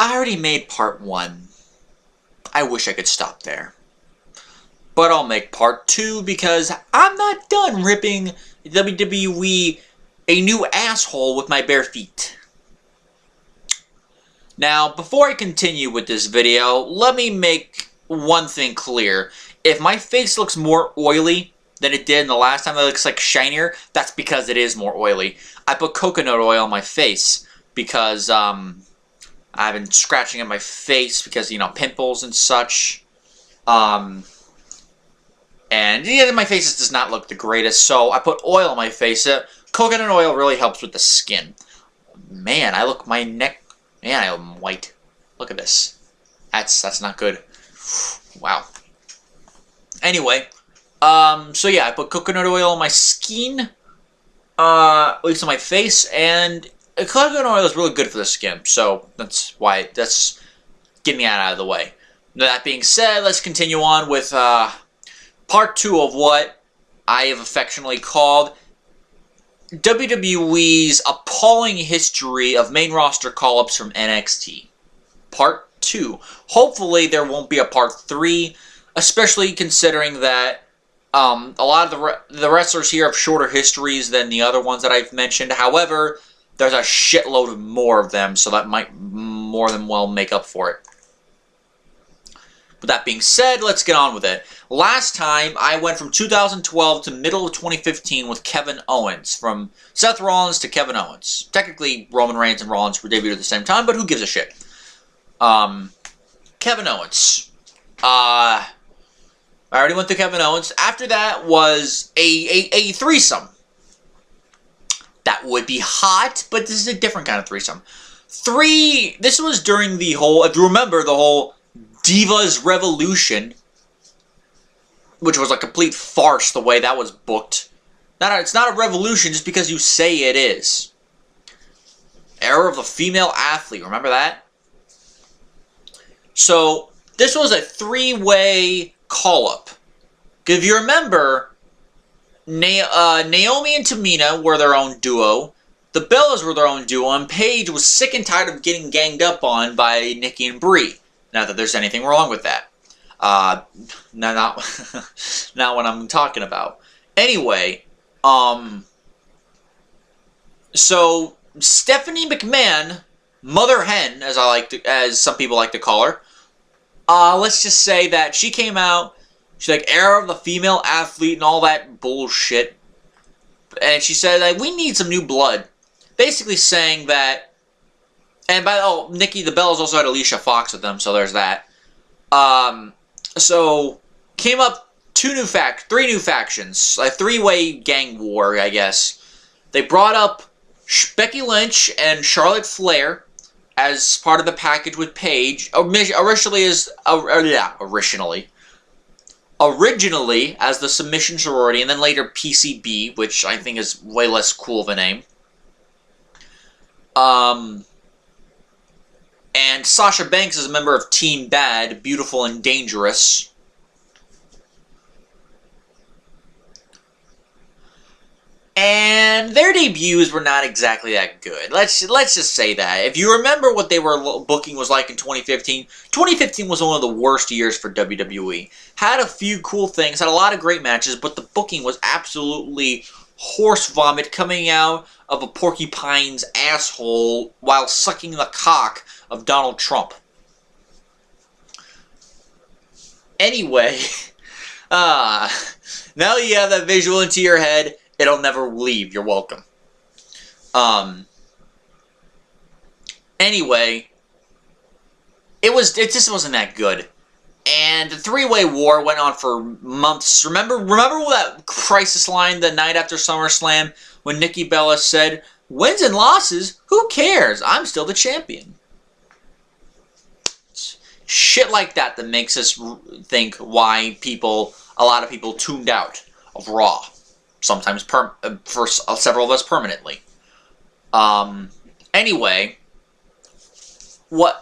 I already made part 1. I wish I could stop there. But I'll make part 2 because I'm not done ripping WWE a new asshole with my bare feet. Now, before I continue with this video, let me make one thing clear. If my face looks more oily than it did in the last time, it looks like shinier, that's because it is more oily. I put coconut oil on my face because I've been scratching at my face because, you know, pimples and such. And yeah, my face does not look the greatest, so I put oil on my face. Coconut oil really helps with the skin. Man, my neck... Man, I'm white. Look at this. That's not good. Wow. Anyway, so yeah, I put coconut oil on my skin, at least on my face, and coconut oil is really good for the skin, so that's getting me out of the way. That being said, let's continue on with part 2 of what I have affectionately called WWE's appalling history of main roster call-ups from NXT. Part 2. Hopefully there won't be a part 3, especially considering that a lot of the wrestlers here have shorter histories than the other ones that I've mentioned. However, there's a shitload more of them, so that might more than well make up for it. With that being said, let's get on with it. Last time, I went from 2012 to middle of 2015 with Kevin Owens. From Seth Rollins to Kevin Owens. Technically, Roman Reigns and Rollins were debuted at the same time, but who gives a shit? Kevin Owens. I already went through Kevin Owens. After that was a threesome. That would be hot, but this is a different kind of threesome. This was during the whole, if you remember, the whole Divas Revolution, which was a complete farce the way that was booked. It's not a revolution just because you say it is. Era of the female athlete, remember that? So, this was a 3-way call-up. If you remember, Naomi and Tamina were their own duo, the Bellas were their own duo, and Paige was sick and tired of getting ganged up on by Nikki and Brie. Not that there's anything wrong with that. Not what I'm talking about. Anyway, so Stephanie McMahon, Mother Hen, as some people like to call her, let's just say that she came out, she's like, era of the female athlete and all that bullshit, and she said, like, we need some new blood. Basically saying that, and Nikki, the Bellas also had Alicia Fox with them, so there's that. So, came up 3 new factions, a 3-way gang war, I guess. They brought up Becky Lynch and Charlotte Flair as part of the package with Paige, originally as the Submission Sorority, and then later PCB, which I think is way less cool of a name. And Sasha Banks is a member of Team Bad, Beautiful and Dangerous. And their debuts were not exactly that good. Let's just say that. If you remember what they were booking was like in 2015, 2015 was one of the worst years for WWE. Had a few cool things, had a lot of great matches, but the booking was absolutely horse vomit coming out of a porcupine's asshole while sucking the cock of Donald Trump. Anyway, now you have that visual into your head, it'll never leave, you're welcome. Anyway, it just wasn't that good. And the 3-way war went on for months. Remember that crisis line the night after SummerSlam when Nikki Bella said, wins and losses, who cares? I'm still the champion. Shit like that makes us think why a lot of people tuned out of Raw. Sometimes for several of us permanently. Anyway,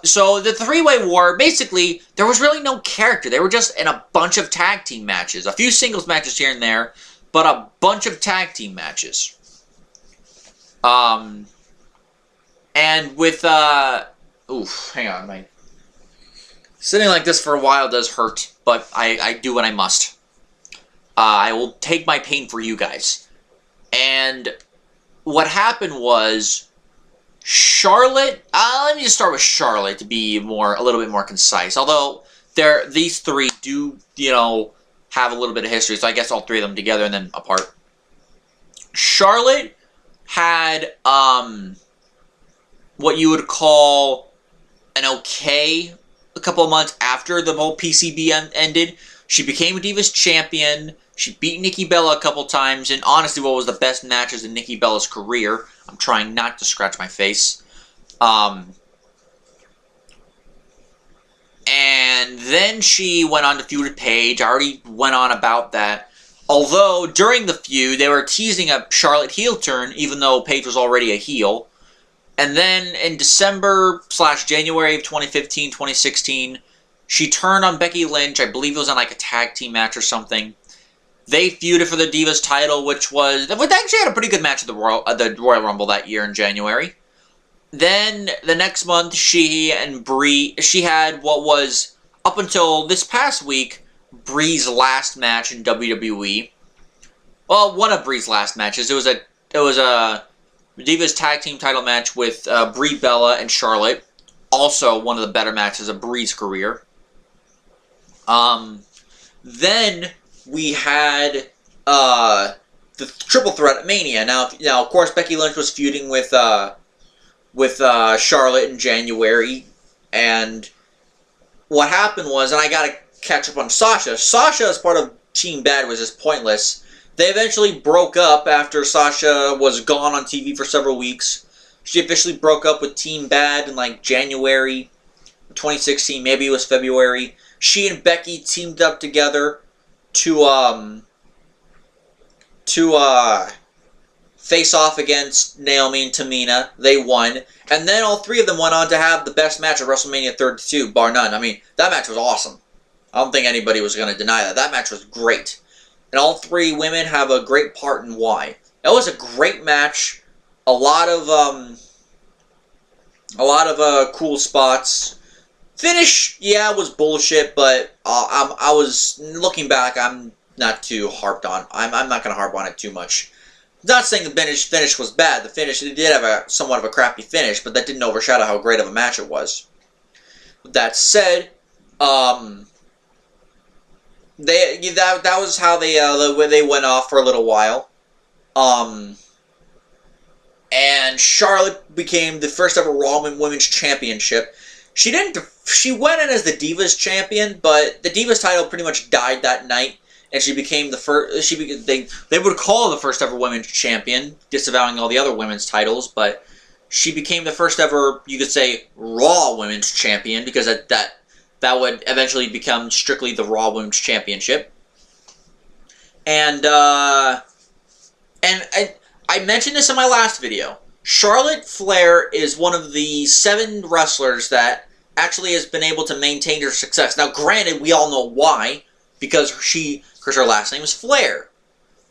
so the 3-way war, basically, there was really no character. They were just in a bunch of tag team matches. A few singles matches here and there, but a bunch of tag team matches. And with Oof, hang on, my... Sitting like this for a while does hurt, but I do what I must. I will take my pain for you guys. And what happened was Charlotte... let me just start with Charlotte to be a little bit more concise. Although these three do, have a little bit of history, so I guess all three of them together and then apart. Charlotte had what you would call an okay a couple of months after the whole PCB ended. She became a Divas Champion. She beat Nikki Bella a couple times, and honestly, what was the best matches in Nikki Bella's career? I'm trying not to scratch my face. And then she went on to feud with Paige. I already went on about that. Although, during the feud, they were teasing a Charlotte heel turn, even though Paige was already a heel. And then, in December/January of 2015, 2016, she turned on Becky Lynch. I believe it was on like a tag team match or something. They feuded for the Divas title, which actually had a pretty good match at the Royal Rumble that year in January. Then, the next month, she had what was, up until this past week, Brie's last match in WWE. Well, one of Brie's last matches. It was a Divas tag team title match with Brie Bella and Charlotte. Also, one of the better matches of Brie's career. Then we had the triple threat at Mania. Now, of course, Becky Lynch was feuding with Charlotte in January, and what happened was, and I gotta catch up on Sasha. Sasha, as part of Team Bad, was just pointless. They eventually broke up after Sasha was gone on TV for several weeks. She officially broke up with Team Bad in like January 2016, maybe it was February. She and Becky teamed up together to face off against Naomi and Tamina. They won. And then all three of them went on to have the best match at WrestleMania 32, bar none. I mean, that match was awesome. I don't think anybody was going to deny that. That match was great. And all three women have a great part in why. That was a great match. A lot of cool spots. Finish, yeah, was bullshit, but I was, looking back, I'm not too harped on. I'm not going to harp on it too much. Not saying the finish was bad. The finish, it did have somewhat of a crappy finish, but that didn't overshadow how great of a match it was. With that said, that was how they went off for a little while. And Charlotte became the first ever Raw Women's Championship. She went in as the Divas Champion, but the Divas title pretty much died that night. And she became the first. They would call her the first ever women's champion, disavowing all the other women's titles. But she became the first ever, you could say, Raw Women's Champion, because that would eventually become strictly the Raw Women's Championship. And I mentioned this in my last video. Charlotte Flair is one of the 7 wrestlers that actually has been able to maintain her success. Now, granted, we all know why, because her last name is Flair.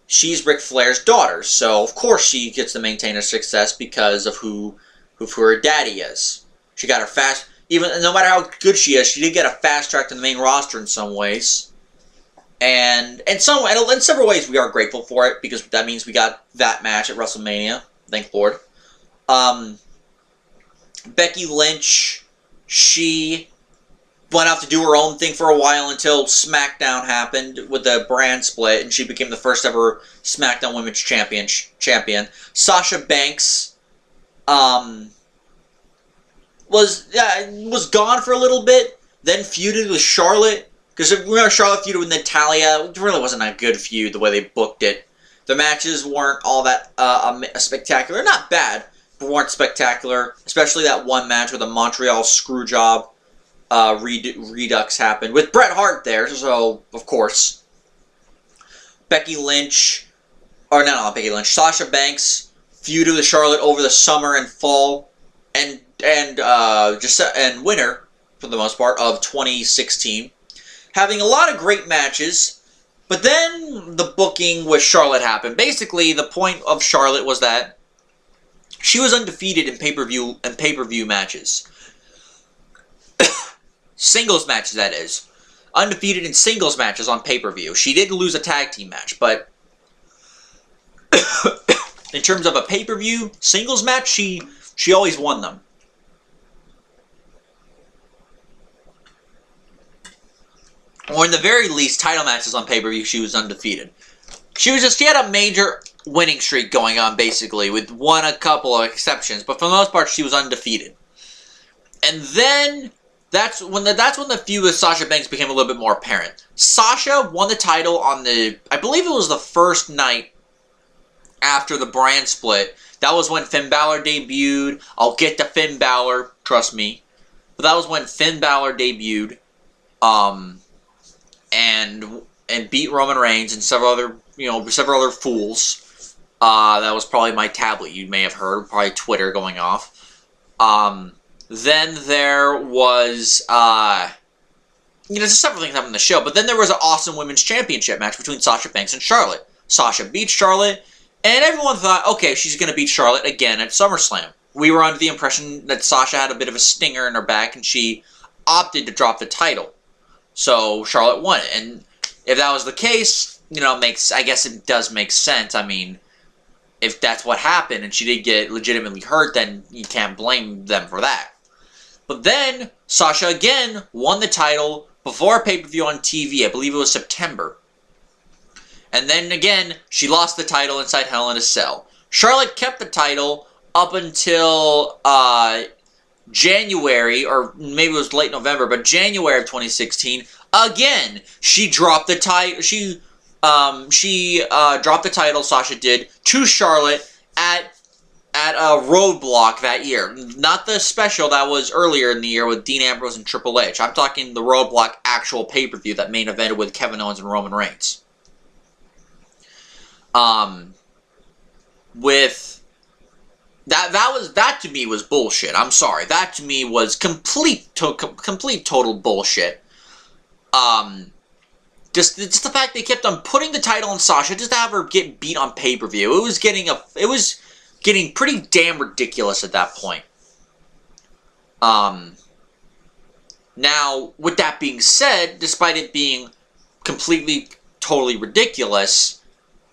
She's Ric Flair's daughter, so of course she gets to maintain her success because of who her daddy is. She got her fast, even no matter how good she is, she did get a fast track to the main roster in some ways. And in several ways we are grateful for it, because that means we got that match at WrestleMania. Thank Lord. Becky Lynch, she went off to do her own thing for a while until SmackDown happened with the brand split, and she became the first ever SmackDown Women's Champion. Sasha Banks was gone for a little bit, then feuded with Charlotte. Because remember, Charlotte feuded with Natalya. It really wasn't a good feud the way they booked it. The matches weren't all that spectacular. Not bad, but weren't spectacular. Especially that one match with a Montreal Screwjob redux happened with Bret Hart there. So of course, Sasha Banks feuded with Charlotte over the summer and fall and winter for the most part of 2016. Having a lot of great matches, but then the booking with Charlotte happened. Basically, the point of Charlotte was that she was undefeated in pay-per-view matches. Singles matches, that is. Undefeated in singles matches on pay-per-view. She did lose a tag team match, but in terms of a pay-per-view singles match, she always won them. Or in the very least, title matches on pay-per-view, she was undefeated. She had a major winning streak going on, basically, with a couple of exceptions, but for the most part, she was undefeated. And then that's when the feud with Sasha Banks became a little bit more apparent. Sasha won the title on I believe it was the first night after the brand split. That was when Finn Balor debuted. I'll get to Finn Balor, trust me. But that was when Finn Balor debuted, and beat Roman Reigns and several other fools. That was probably my tablet you may have heard, probably Twitter going off. Then there was, several things happened in the show, but then there was an awesome women's championship match between Sasha Banks and Charlotte. Sasha beat Charlotte, and everyone thought, okay, she's going to beat Charlotte again at SummerSlam. We were under the impression that Sasha had a bit of a stinger in her back, and she opted to drop the title. So Charlotte won it, and if that was the case, I guess it does make sense. I mean, if that's what happened and she did get legitimately hurt, then you can't blame them for that. But then, Sasha again won the title before a pay-per-view on TV. I believe it was September. And then again, she lost the title inside Hell in a Cell. Charlotte kept the title up until January, or maybe it was late November, but January of 2016. Again, she dropped the title. She dropped the title, Sasha did, to Charlotte at a Roadblock that year. Not the special that was earlier in the year with Dean Ambrose and Triple H. I'm talking the Roadblock actual pay-per-view that main evented with Kevin Owens and Roman Reigns. With that to me was bullshit. I'm sorry. That to me was complete total bullshit. Just the fact they kept on putting the title on Sasha just to have her get beat on pay-per-view. It was getting pretty damn ridiculous at that point. Now, with that being said, despite it being totally ridiculous,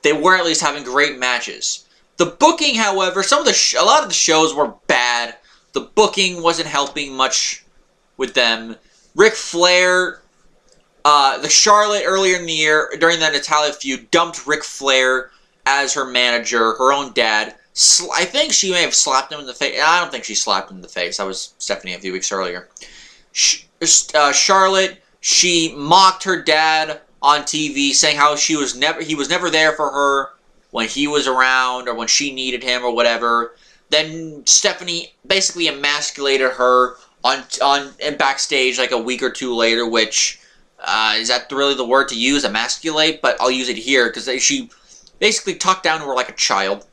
they were at least having great matches. The booking, however, a lot of the shows were bad. The booking wasn't helping much with them. Ric Flair, the Charlotte earlier in the year, during that Natalia feud, dumped Ric Flair as her manager, her own dad. I think she may have slapped him in the face. I don't think she slapped him in the face. That was Stephanie a few weeks earlier. Charlotte, she mocked her dad on TV, saying how he was never there for her when he was around or when she needed him or whatever. Then Stephanie basically emasculated her on backstage like a week or two later, which is that really the word to use, emasculate? But I'll use it here because she basically talked down to her like a child.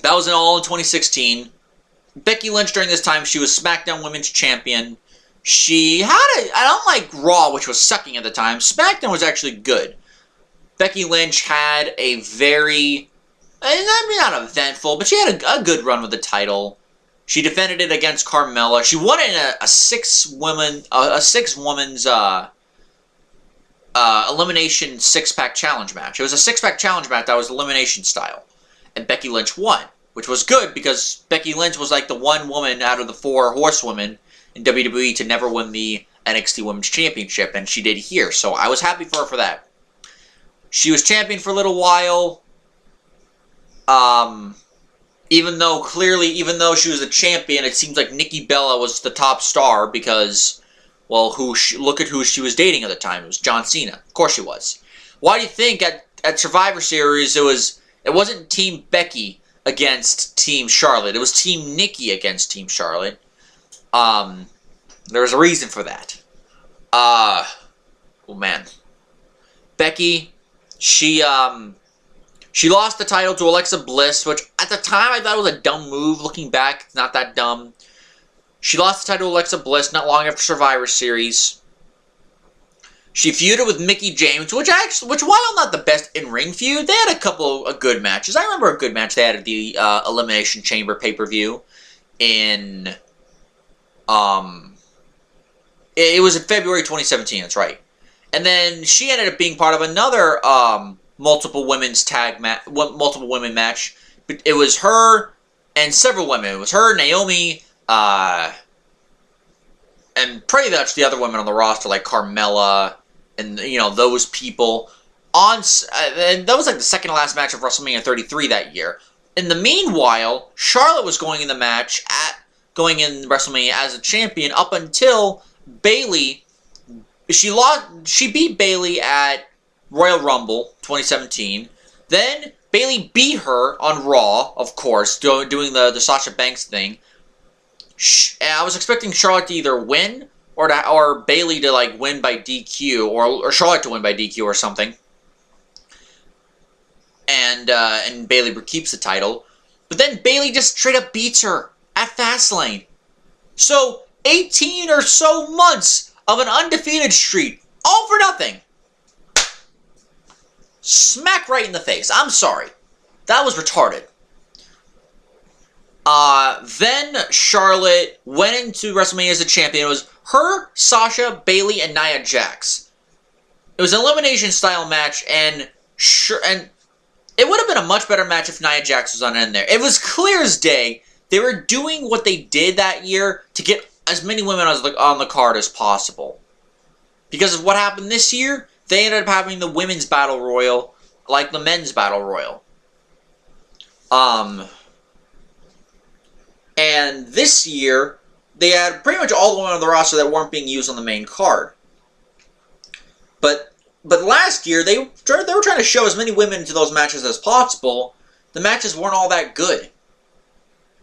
That was all in 2016. Becky Lynch during this time, she was SmackDown Women's Champion. She had I don't like Raw, which was sucking at the time. SmackDown was actually good. Becky Lynch had a very, not eventful, but she had a good run with the title. She defended it against Carmella. She won it in a six-woman's elimination six-pack challenge match. It was a six-pack challenge match that was elimination style. And Becky Lynch won, which was good because Becky Lynch was like the one woman out of the four horsewomen in WWE to never win the NXT Women's Championship, and she did here, so I was happy for her for that. She was champion for a little while, even though she was a champion, it seems like Nikki Bella was the top star because, well, look at who she was dating at the time. It was John Cena. Of course she was. Why do you think at Survivor Series it wasn't Team Becky against Team Charlotte. It was Team Nikki against Team Charlotte. There was a reason for that. Oh man. Becky, she lost the title to Alexa Bliss, which at the time I thought was a dumb move. Looking back, it's not that dumb. She lost the title to Alexa Bliss not long after Survivor Series. She feuded with Mickie James, which while not the best in-ring feud, they had a couple of good matches. I remember a good match they had at the Elimination Chamber pay-per-view in It was in February 2017, that's right. And then she ended up being part of another multiple women match. It was her and several women. It was her, Naomi, and pretty much the other women on the roster, like Carmella, and those people. And that was like the second to last match of WrestleMania 33 that year. In the meanwhile, Charlotte was going in WrestleMania as a champion up until Bayley. She beat Bayley at Royal Rumble 2017. Then Bayley beat her on Raw, of course, doing the Sasha Banks thing. I was expecting Charlotte to either win or Bayley to like win by DQ or Charlotte to win by DQ or something. And Bayley keeps the title. But then Bayley just straight up beats her at Fastlane. So 18 or so months of an undefeated streak, all for nothing. Smack right in the face. I'm sorry. That was retarded. Then Charlotte went into WrestleMania as a champion. It was her, Sasha, Bayley, and Nia Jax. It was an elimination style match, and it would have been a much better match if Nia Jax was on in there. It was clear as day they were doing what they did that year to get as many women on the card as possible. Because of what happened this year, they ended up having the women's battle royal like the men's battle royal. And this year, they had pretty much all the women on the roster that weren't being used on the main card. But last year, they were trying to show as many women into those matches as possible. The matches weren't all that good.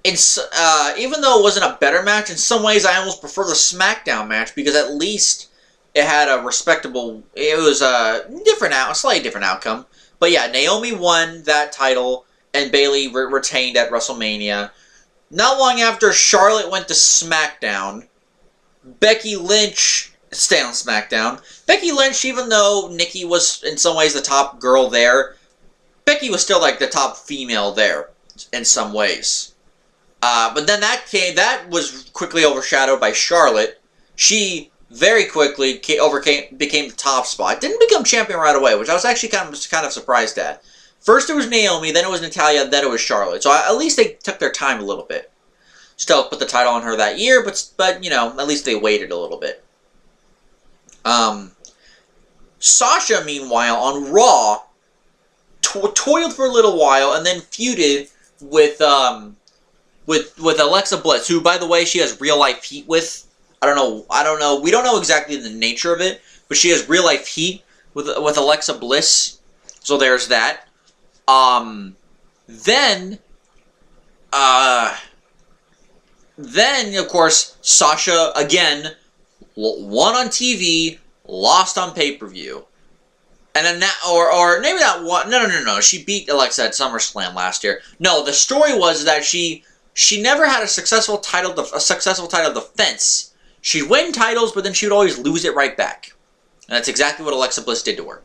Even though it wasn't a better match, in some ways I almost prefer the SmackDown match because at least it had a respectable. It was a slightly different outcome. But yeah, Naomi won that title and Bayley retained at WrestleMania. Not long after, Charlotte went to SmackDown. Becky Lynch stayed on SmackDown. Becky Lynch, even though Nikki was in some ways the top girl there, Becky was still like the top female there in some ways. But then that was quickly overshadowed by Charlotte. She very quickly became the top spot. Didn't become champion right away, which I was actually kind of surprised at. First it was Naomi, then it was Natalya, then it was Charlotte. So at least they took their time a little bit. Still put the title on her that year, but at least they waited a little bit. Sasha, meanwhile, on Raw, toiled for a little while and then feuded with Alexa Bliss, who, by the way, she has real life heat with. I don't know. We don't know exactly the nature of it, but she has real life heat with Alexa Bliss. So there's that. Then of course, Sasha again won on TV, lost on pay-per-view. And then or maybe not one. No. She beat Alexa at SummerSlam last year. No, the story was that she never had a successful title defense. She'd win titles, but then she would always lose it right back. And that's exactly what Alexa Bliss did to her.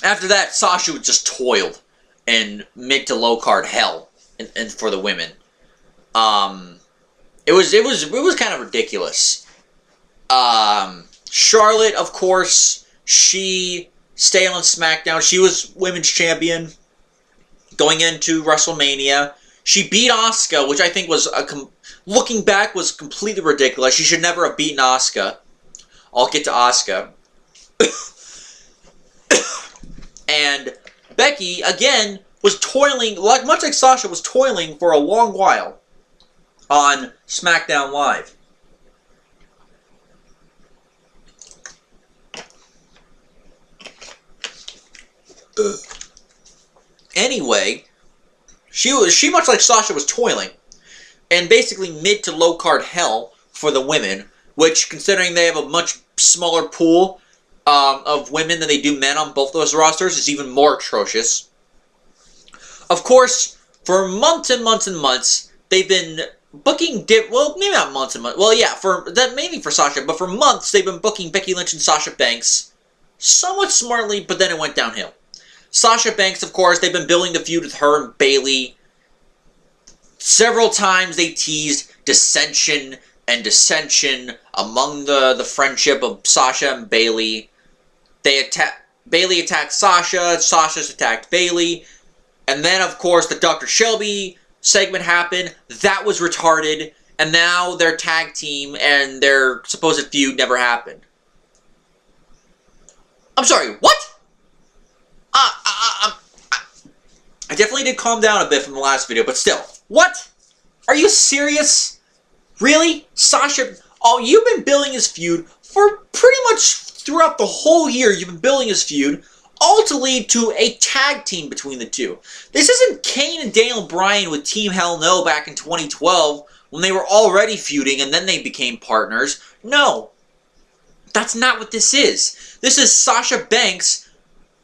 After that, Sasha just toiled in mid to low card hell and for the women. It was kind of ridiculous. Charlotte, of course, she stayed on SmackDown. She was women's champion going into WrestleMania. She beat Asuka, which I think was looking back was completely ridiculous. She should never have beaten Asuka. I'll get to Asuka. And Becky, again, was toiling, much like Sasha was toiling for a long while on SmackDown Live. Anyway, she much like Sasha was toiling, and basically mid to low card hell for the women, which, considering they have a much smaller pool of women than they do men on both those rosters, is even more atrocious. Of course, for months and months and months, they've been booking well, maybe not months and months. Well, yeah, mainly for Sasha, but for months they've been booking Becky Lynch and Sasha Banks somewhat smartly, but then it went downhill. Sasha Banks, of course, they've been building the feud with her and Bayley. Several times they teased dissension and dissension among the friendship of Sasha and Bayley. Bayley attacked Sasha, Sasha's attacked Bayley, and then of course the Dr. Shelby segment happened. That was retarded, and now their tag team and their supposed feud never happened. I'm sorry, what? I definitely did calm down a bit from the last video, but still, what? Are you serious? Really? Sasha, oh, you've been building his feud for pretty much throughout the whole year. You've been building his feud, all to lead to a tag team between the two. This isn't Kane and Daniel Bryan with Team Hell No back in 2012 when they were already feuding and then they became partners. No, that's not what this is. This is Sasha Banks.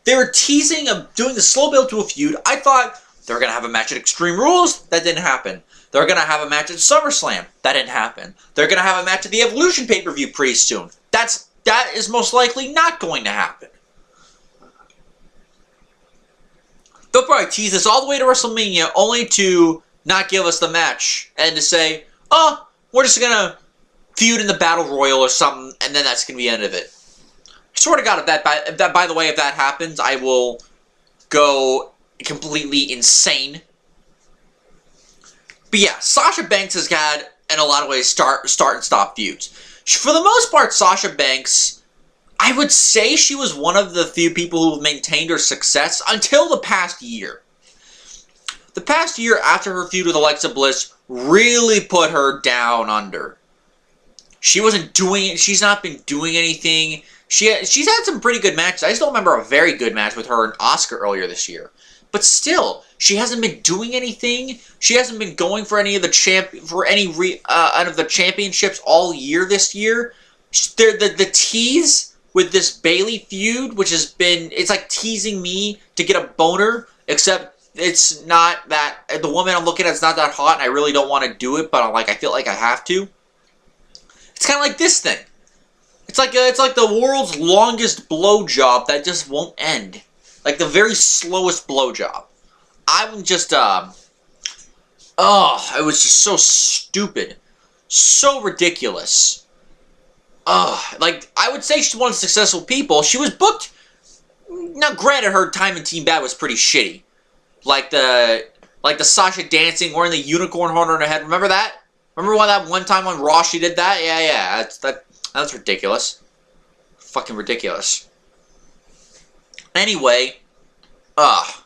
They were teasing of doing the slow build to a feud. I thought they were going to have a match at Extreme Rules. That didn't happen. They're going to have a match at SummerSlam. That didn't happen. They're going to have a match at the Evolution pay-per-view pretty soon. That is most likely not going to happen. They'll probably tease this all the way to WrestleMania only to not give us the match and to say, oh, we're just going to feud in the Battle Royal or something, and then that's going to be the end of it. I swear to God, by the way, if that happens, I will go completely insane. But yeah, Sasha Banks has had, in a lot of ways, start and stop feuds. For the most part, Sasha Banks, I would say she was one of the few people who have maintained her success until the past year. The past year after her feud with Alexa Bliss really put her down under. She's not been doing anything. She's had some pretty good matches. I just don't remember a very good match with her and Asuka earlier this year. But still, she hasn't been doing anything. She hasn't been going for any of the championships all year this year. The tease with this Bayley feud, which has been, it's like teasing me to get a boner, except it's not that, the woman I'm looking at is not that hot, and I really don't want to do it, but I feel like I have to. It's kind of like this thing. It's like the world's longest blowjob that just won't end. Like the very slowest blowjob. I'm just, it was just so stupid. So ridiculous. Like, I would say she's one of the successful people. She was booked. Now, granted, her time in Team Bad was pretty shitty. Like the Sasha dancing, wearing the unicorn horn on her head. Remember that? Remember that one time on Raw she did that? Yeah. That's ridiculous. Fucking ridiculous. Anyway, but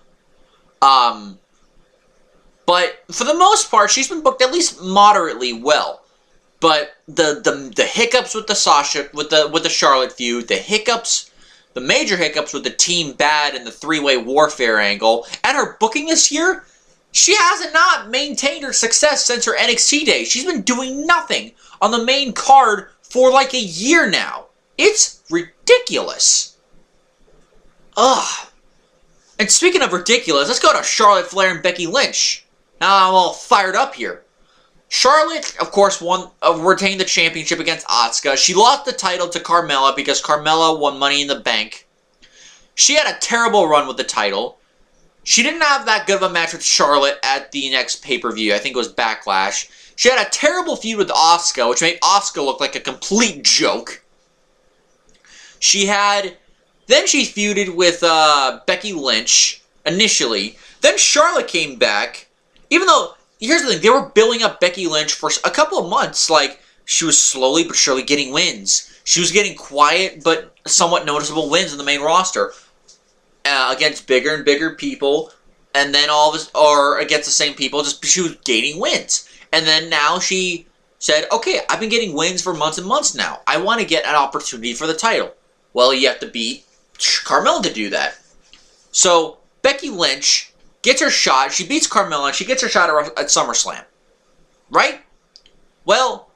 for the most part, she's been booked at least moderately well. But the hiccups with the Sasha, with the Charlotte feud, the major hiccups with the Team Bad and the three-way warfare angle, and her booking this year, she hasn't not maintained her success since her NXT days. She's been doing nothing on the main card for like a year now. It's ridiculous. Ugh. And speaking of ridiculous, let's go to Charlotte Flair and Becky Lynch. Now I'm all fired up here. Charlotte, of course, retained the championship against Asuka. She lost the title to Carmella because Carmella won Money in the Bank. She had a terrible run with the title. She didn't have that good of a match with Charlotte at the next pay-per-view. I think it was Backlash. She had a terrible feud with Asuka, which made Asuka look like a complete joke. Then she feuded with Becky Lynch, initially. Then Charlotte came back. Even though, here's the thing, they were building up Becky Lynch for a couple of months. Like, she was slowly but surely getting wins. She was getting quiet but somewhat noticeable wins in the main roster. Against bigger and bigger people. And then or against the same people, just she was gaining wins. And then now she said, okay, I've been getting wins for months and months now. I want to get an opportunity for the title. Well, you have to beat Carmella to do that. So, Becky Lynch gets her shot. She beats Carmella, and she gets her shot at SummerSlam. Right? Well,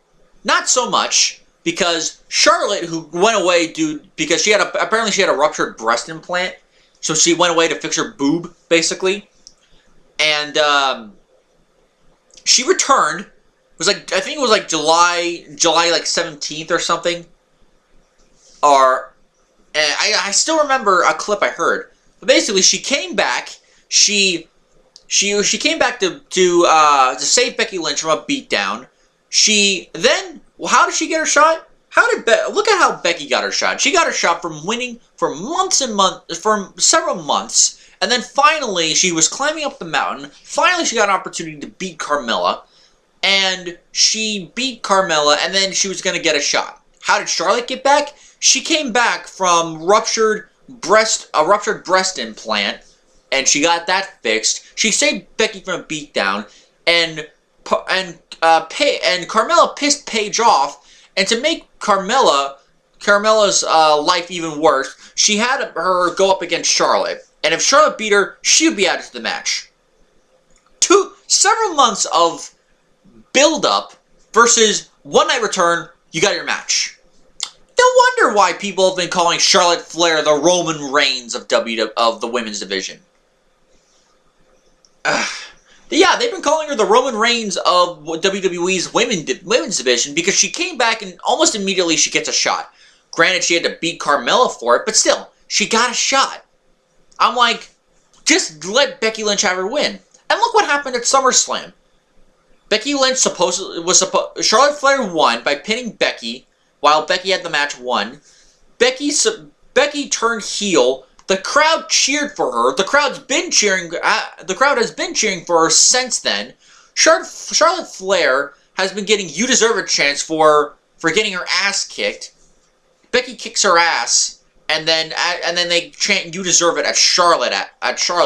not so much, because Charlotte, who went away because apparently she had a ruptured breast implant, so she went away to fix her boob, basically. And she returned. I think it was like July like 17th or something. I still remember a clip I heard. But basically, she came back. She came back to save Becky Lynch from a beatdown. She then Well, how did she get her shot? Look at how Becky got her shot. She got her shot from winning for for several months, and then finally she was climbing up the mountain. Finally, she got an opportunity to beat Carmella, and she beat Carmella, and then she was going to get a shot. How did Charlotte get back? She came back from a ruptured breast implant, and she got that fixed. She saved Becky from a beatdown, and Carmella pissed Paige off. And to make Carmella's life even worse, she had her go up against Charlotte. And if Charlotte beat her, she would be added to the match. Several months of build-up versus one-night return, you got your match. No wonder why people have been calling Charlotte Flair the Roman Reigns of the women's division. Yeah, they've been calling her the Roman Reigns of WWE's women's division because she came back and almost immediately she gets a shot. Granted, she had to beat Carmella for it, but still, she got a shot. I'm like, just let Becky Lynch have her win. And look what happened at SummerSlam. Becky Lynch Charlotte Flair won by pinning Becky, while Becky had the match won. Becky turned heel. The crowd cheered for her. The crowd has been cheering for her since then. Charlotte Flair has been getting "You Deserve a Chance" for getting her ass kicked. Becky kicks her ass, and then they chant "You Deserve it" at Charlotte,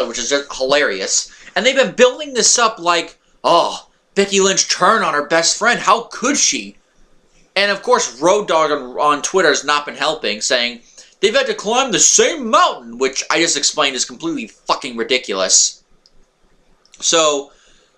which is just hilarious. And they've been building this up like, oh, Becky Lynch turned on her best friend. How could she? And of course, Road Dogg on Twitter has not been helping, saying they've had to climb the same mountain, which I just explained is completely fucking ridiculous. So,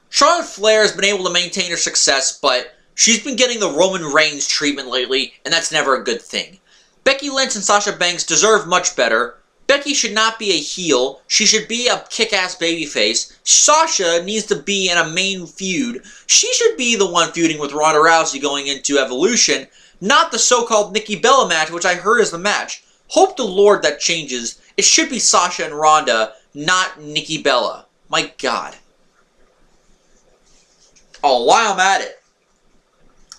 Charlotte Flair has been able to maintain her success, but she's been getting the Roman Reigns treatment lately, and that's never a good thing. Becky Lynch and Sasha Banks deserve much better. Becky should not be a heel. She should be a kick-ass babyface. Sasha needs to be in a main feud. She should be the one feuding with Ronda Rousey going into Evolution, not the so-called Nikki Bella match, which I heard is the match. Hope to Lord that changes. It should be Sasha and Ronda, not Nikki Bella. My God. Oh, while I'm at it,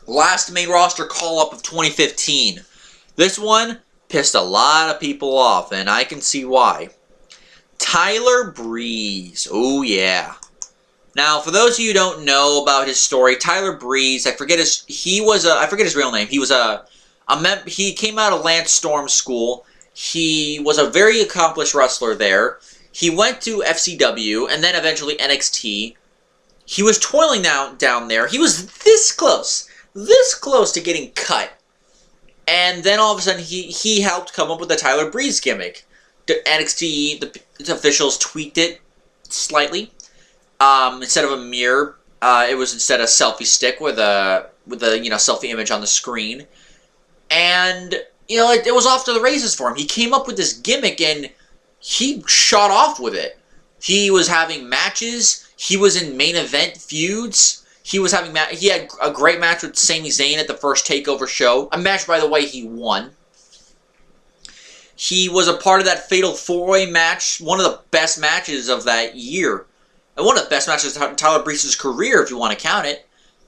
last main roster call-up of 2015. This one pissed a lot of people off, and I can see why. Tyler Breeze. Oh, yeah. Now, for those of you who don't know about his story, Tyler Breeze, I forget his real name. He came out of Lance Storm's school. He was a very accomplished wrestler there. He went to FCW and then eventually NXT. He was toiling down there. He was this close to getting cut. And then all of a sudden he helped come up with the Tyler Breeze gimmick. The NXT, the officials tweaked it slightly. Instead of a mirror, it was instead a selfie stick with a selfie image on the screen. And, it was off to the races for him. He came up with this gimmick and he shot off with it. He was having matches. He was in main event feuds. He had a great match with Sami Zayn at the first TakeOver show. A match, by the way, he won. He was a part of that Fatal 4-Way match, one of the best matches of that year. And one of the best matches of Tyler Breeze's career, if you want to count it,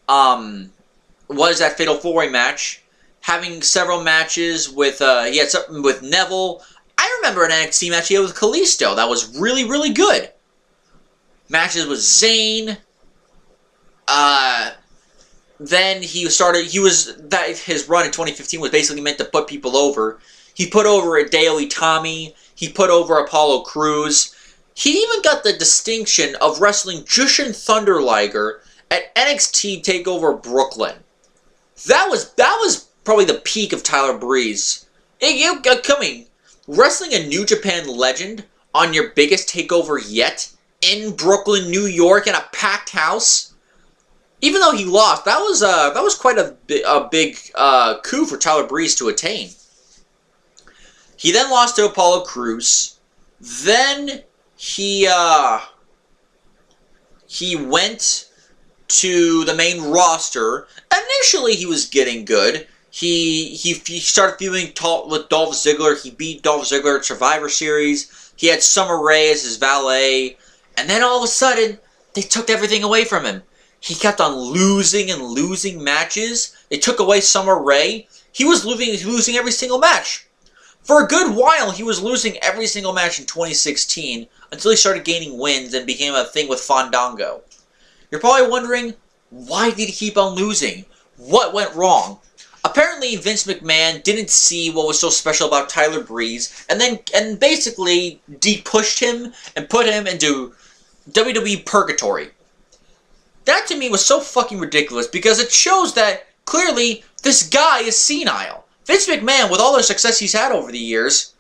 was that Fatal 4-Way match. Having several matches with, he had something with Neville. I remember an NXT match he had with Kalisto that was really, really good. Matches with Zayn. Then his run in 2015 was basically meant to put people over. He put over Hideo Itami. He put over Apollo Crews. He even got the distinction of wrestling Jushin Thunder Liger at NXT TakeOver Brooklyn. That was probably the peak of Tyler Breeze. Wrestling a New Japan legend on your biggest takeover yet in Brooklyn, New York, in a packed house. Even though he lost, that was quite a big coup for Tyler Breeze to attain. He then lost to Apollo Crews. Then he went to the main roster. Initially, he was getting good. He started feuding with Dolph Ziggler. He beat Dolph Ziggler at Survivor Series. He had Summer Rae as his valet. And then all of a sudden, they took everything away from him. he kept on losing and losing matches. They took away Summer Rae. He was losing every single match. For a good while, he was losing every single match in 2016 until he started gaining wins and became a thing with Fandango. You're probably wondering, why did he keep on losing? What went wrong? Apparently, Vince McMahon didn't see what was so special about Tyler Breeze, and basically de-pushed him and put him into WWE Purgatory. That to me was so fucking ridiculous because it shows that clearly this guy is senile. Vince McMahon, with all the success he's had over the years,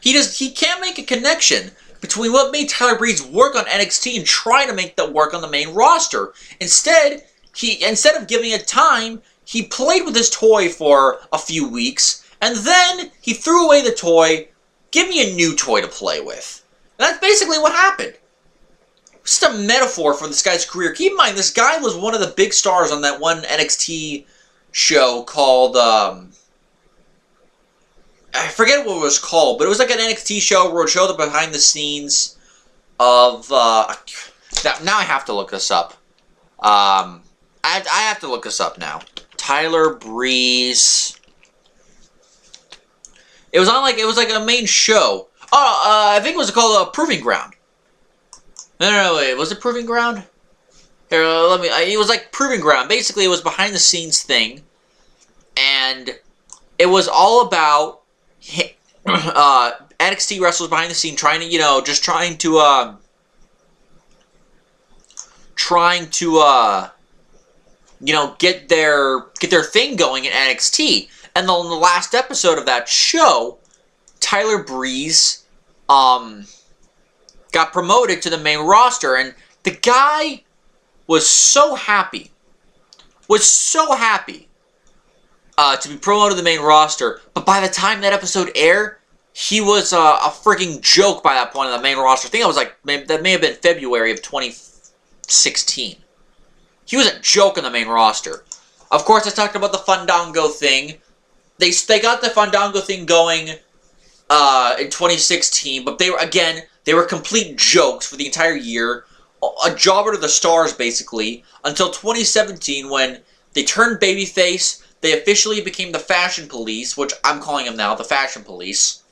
he can't make a connection between what made Tyler Breeze work on NXT and try to make that work on the main roster. Instead of giving it time, he played with his toy for a few weeks, and then he threw away the toy. Give me a new toy to play with. And that's basically what happened. Just a metaphor for this guy's career. Keep in mind, this guy was one of the big stars on that one NXT show called, I forget what it was called, but it was like an NXT show where it showed the behind the scenes of, now I have to look this up. I have to look this up now. Tyler Breeze. It was like a main show. I think it was called Proving Ground. No, wait. Was it Proving Ground? Here, it was like Proving Ground. Basically, it was behind the scenes thing, and it was all about NXT wrestlers behind the scene trying to get their thing going in NXT. And on the last episode of that show, Tyler Breeze got promoted to the main roster, and the guy was so happy to be promoted to the main roster, but by the time that episode aired, he was a freaking joke by that point on the main roster. I think that may have been February of 2016. He was a joke on the main roster. Of course, I talked about the Fandango thing. They got the Fandango thing going in 2016, but they were complete jokes for the entire year. A jobber to the stars, basically, until 2017 when they turned babyface. They officially became the Fashion Police, which I'm calling them now, the Fashion Police.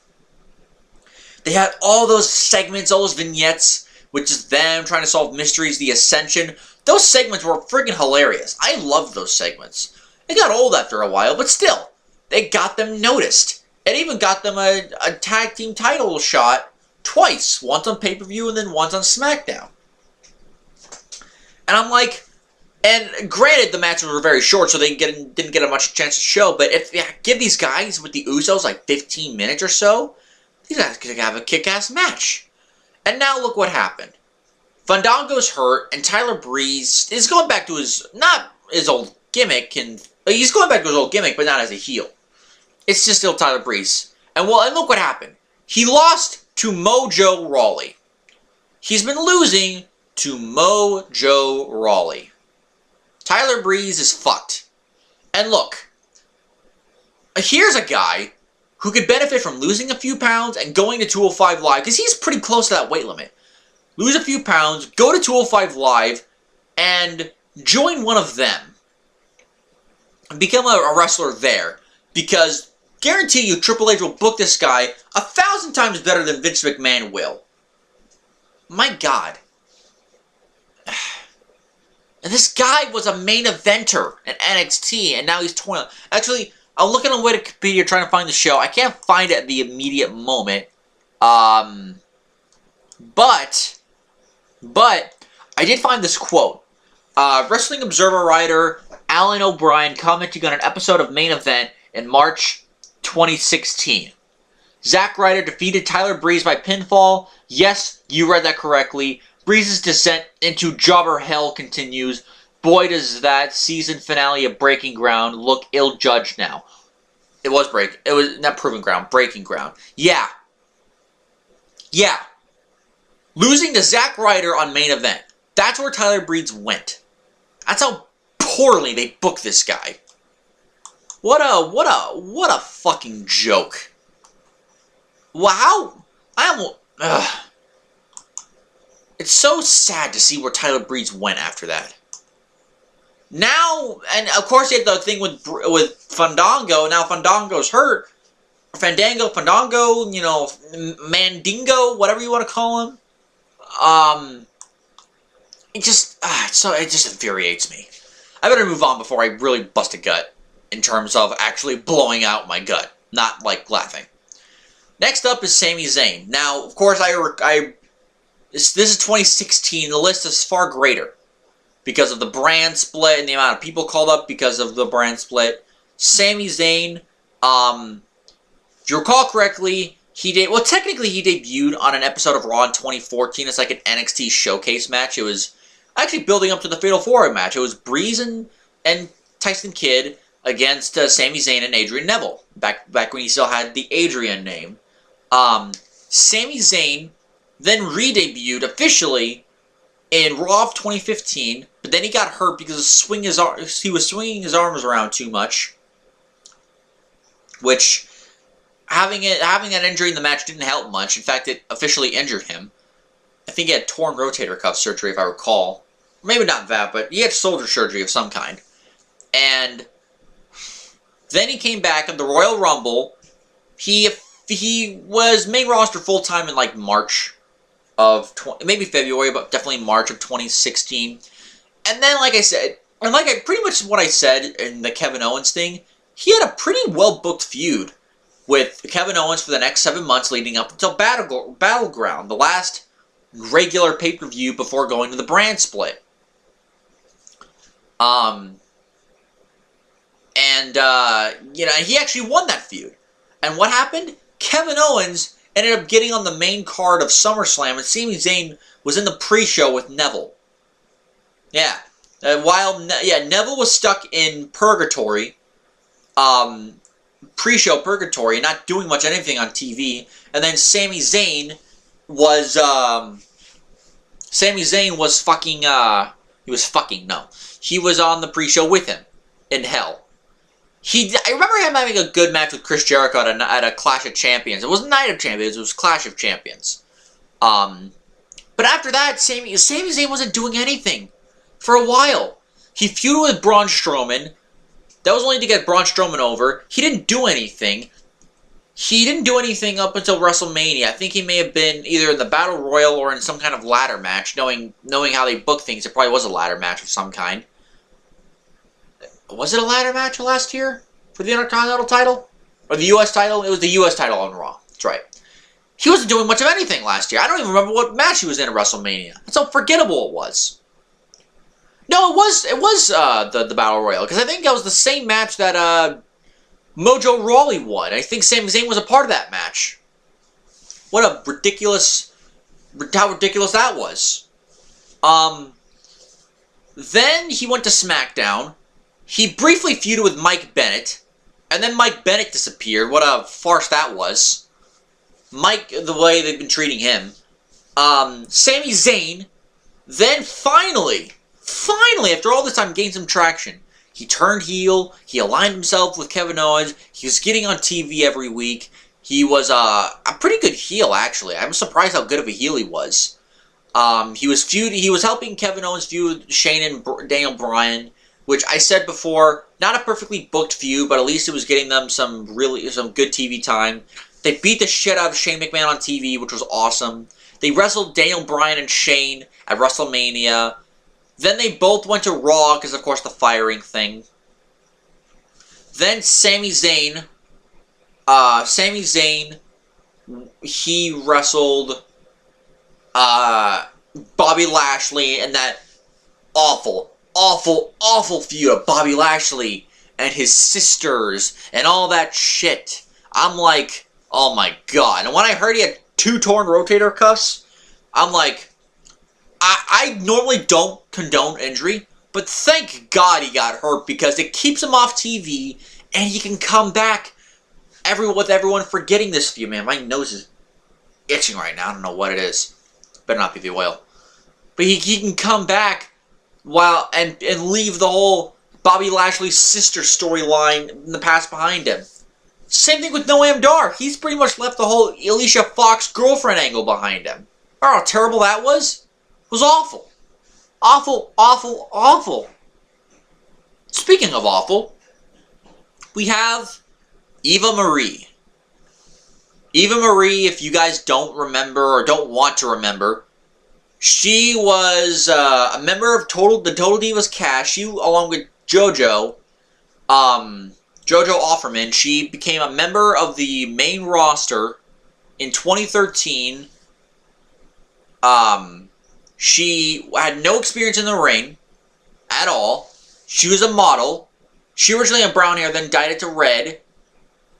They had all those segments, all those vignettes, which is them trying to solve mysteries, the Ascension. Those segments were freaking hilarious. I loved those segments. They got old after a while, but still, they got them noticed. It even got them a tag team title shot twice. Once on pay-per-view and then once on SmackDown. And I'm like, and granted the matches were very short, so they didn't get a much chance to show, but if you give these guys with the Usos like 15 minutes or so, these guys could have a kick-ass match. And now look what happened. Fandango's hurt, and Tyler Breeze is going back to not his old gimmick, and he's going back to his old gimmick, but not as a heel. It's just still Tyler Breeze. And look what happened. He lost to Mojo Rawley. He's been losing to Mojo Rawley. Tyler Breeze is fucked. And look, here's a guy who could benefit from losing a few pounds and going to 205 Live, because he's pretty close to that weight limit. Lose a few pounds, go to 205 Live, and join one of them. And become a wrestler there. Because, guarantee you, Triple H will book this guy 1,000 times better than Vince McMahon will. My God. And this guy was a main eventer in NXT, and now he's 20. Actually, I'm looking on Wikipedia trying to find the show. I can't find it at the immediate moment. But I did find this quote. Wrestling Observer writer Alan O'Brien commenting on an episode of Main Event in March 2016. Zack Ryder defeated Tyler Breeze by pinfall. Yes, you read that correctly. Breeze's descent into jobber hell continues. Boy, does that season finale of Breaking Ground look ill-judged now. It was not Proving Ground, Breaking Ground. Yeah. Losing to Zack Ryder on Main Event. That's where Tyler Breeze went. That's how poorly they booked this guy. What a fucking joke. Wow. It's so sad to see where Tyler Breeze went after that. Now, and of course, you had the thing with Fandango. Now Fandango's hurt. Fandango, you know, Mandingo, whatever you want to call him. It just, it just infuriates me. I better move on before I really bust a gut in terms of actually blowing out my gut, not like laughing. Next up is Sami Zayn. Now, of course, this is 2016. The list is far greater because of the brand split and the amount of people called up because of the brand split. Sami Zayn, if you recall correctly, technically he debuted on an episode of Raw in 2014. It's like an NXT showcase match. It was actually building up to the Fatal 4-Way match. It was Breeze and Tyson Kidd against Sami Zayn and Adrian Neville, back when he still had the Adrian name. Sami Zayn then re-debuted officially in Raw of 2015, but then he got hurt because he was swinging his arms around too much, which having that injury in the match didn't help much. In fact, it officially injured him. I think he had torn rotator cuff surgery, if I recall. Maybe not that, but he had shoulder surgery of some kind. And then he came back in the Royal Rumble. He was main roster full-time in like March of maybe February, but definitely March of 2016. And then, like I said, and pretty much what I said in the Kevin Owens thing, he had a pretty well-booked feud with Kevin Owens for the next 7 months leading up until Battleground, the last regular pay-per-view before going to the brand split. He actually won that feud. And what happened? Kevin Owens ended up getting on the main card of SummerSlam, and Sami Zayn was in the pre-show with Neville. Yeah. Neville was stuck in purgatory, pre-show purgatory, not doing much anything on TV, and then Sami Zayn was he was on the pre-show with him in hell. I remember him having a good match with Chris Jericho at a Clash of Champions. It wasn't Night of Champions, it was Clash of Champions. But after that, Sami Zayn wasn't doing anything for a while. He feuded with Braun Strowman. That was only to get Braun Strowman over. He didn't do anything. He didn't do anything up until WrestleMania. I think he may have been either in the Battle Royal or in some kind of ladder match. Knowing how they book things, it probably was a ladder match of some kind. Was it a ladder match last year for the Intercontinental title? Or the U.S. title? It was the U.S. title on Raw. That's right. He wasn't doing much of anything last year. I don't even remember what match he was in at WrestleMania. That's how forgettable it was. No, it was the Battle Royal, because I think that was the same match that Mojo Rawley won. I think Sami Zayn was a part of that match. What a ridiculous... How ridiculous that was. Then he went to SmackDown. He briefly feuded with Mike Bennett, and then Mike Bennett disappeared. What a farce that was. Mike, the way they've been treating him. Sami Zayn, then finally, after all this time, gained some traction. He turned heel. He aligned himself with Kevin Owens. He was getting on TV every week. He was a pretty good heel, actually. I'm surprised how good of a heel he was. He was helping Kevin Owens feud Shane and Daniel Bryan, which I said before, not a perfectly booked feud, but at least it was getting them some good TV time. They beat the shit out of Shane McMahon on TV, which was awesome. They wrestled Daniel Bryan and Shane at WrestleMania. Then they both went to Raw, because of course the firing thing. Then Sami Zayn, he wrestled Bobby Lashley in that awful feud of Bobby Lashley and his sisters and all that shit. I'm like, oh my god. And when I heard he had 2 torn rotator cuffs, I'm like, I normally don't condone injury, but thank God he got hurt, because it keeps him off TV and he can come back with everyone forgetting this feud. Man, my nose is itching right now. I don't know what it is. Better not be the oil. But he can come back and leave the whole Bobby Lashley's sister storyline in the past behind him. Same thing with Noam Dar. He's pretty much left the whole Alicia Fox girlfriend angle behind him. Remember how terrible that was? It was awful. Awful. Speaking of awful, we have Eva Marie. Eva Marie, if you guys don't remember or don't want to remember, she was a member of the Total Divas cast. She, along with JoJo Offerman, she became a member of the main roster in 2013. She had no experience in the ring at all. She was a model. She originally had brown hair, then dyed it to red.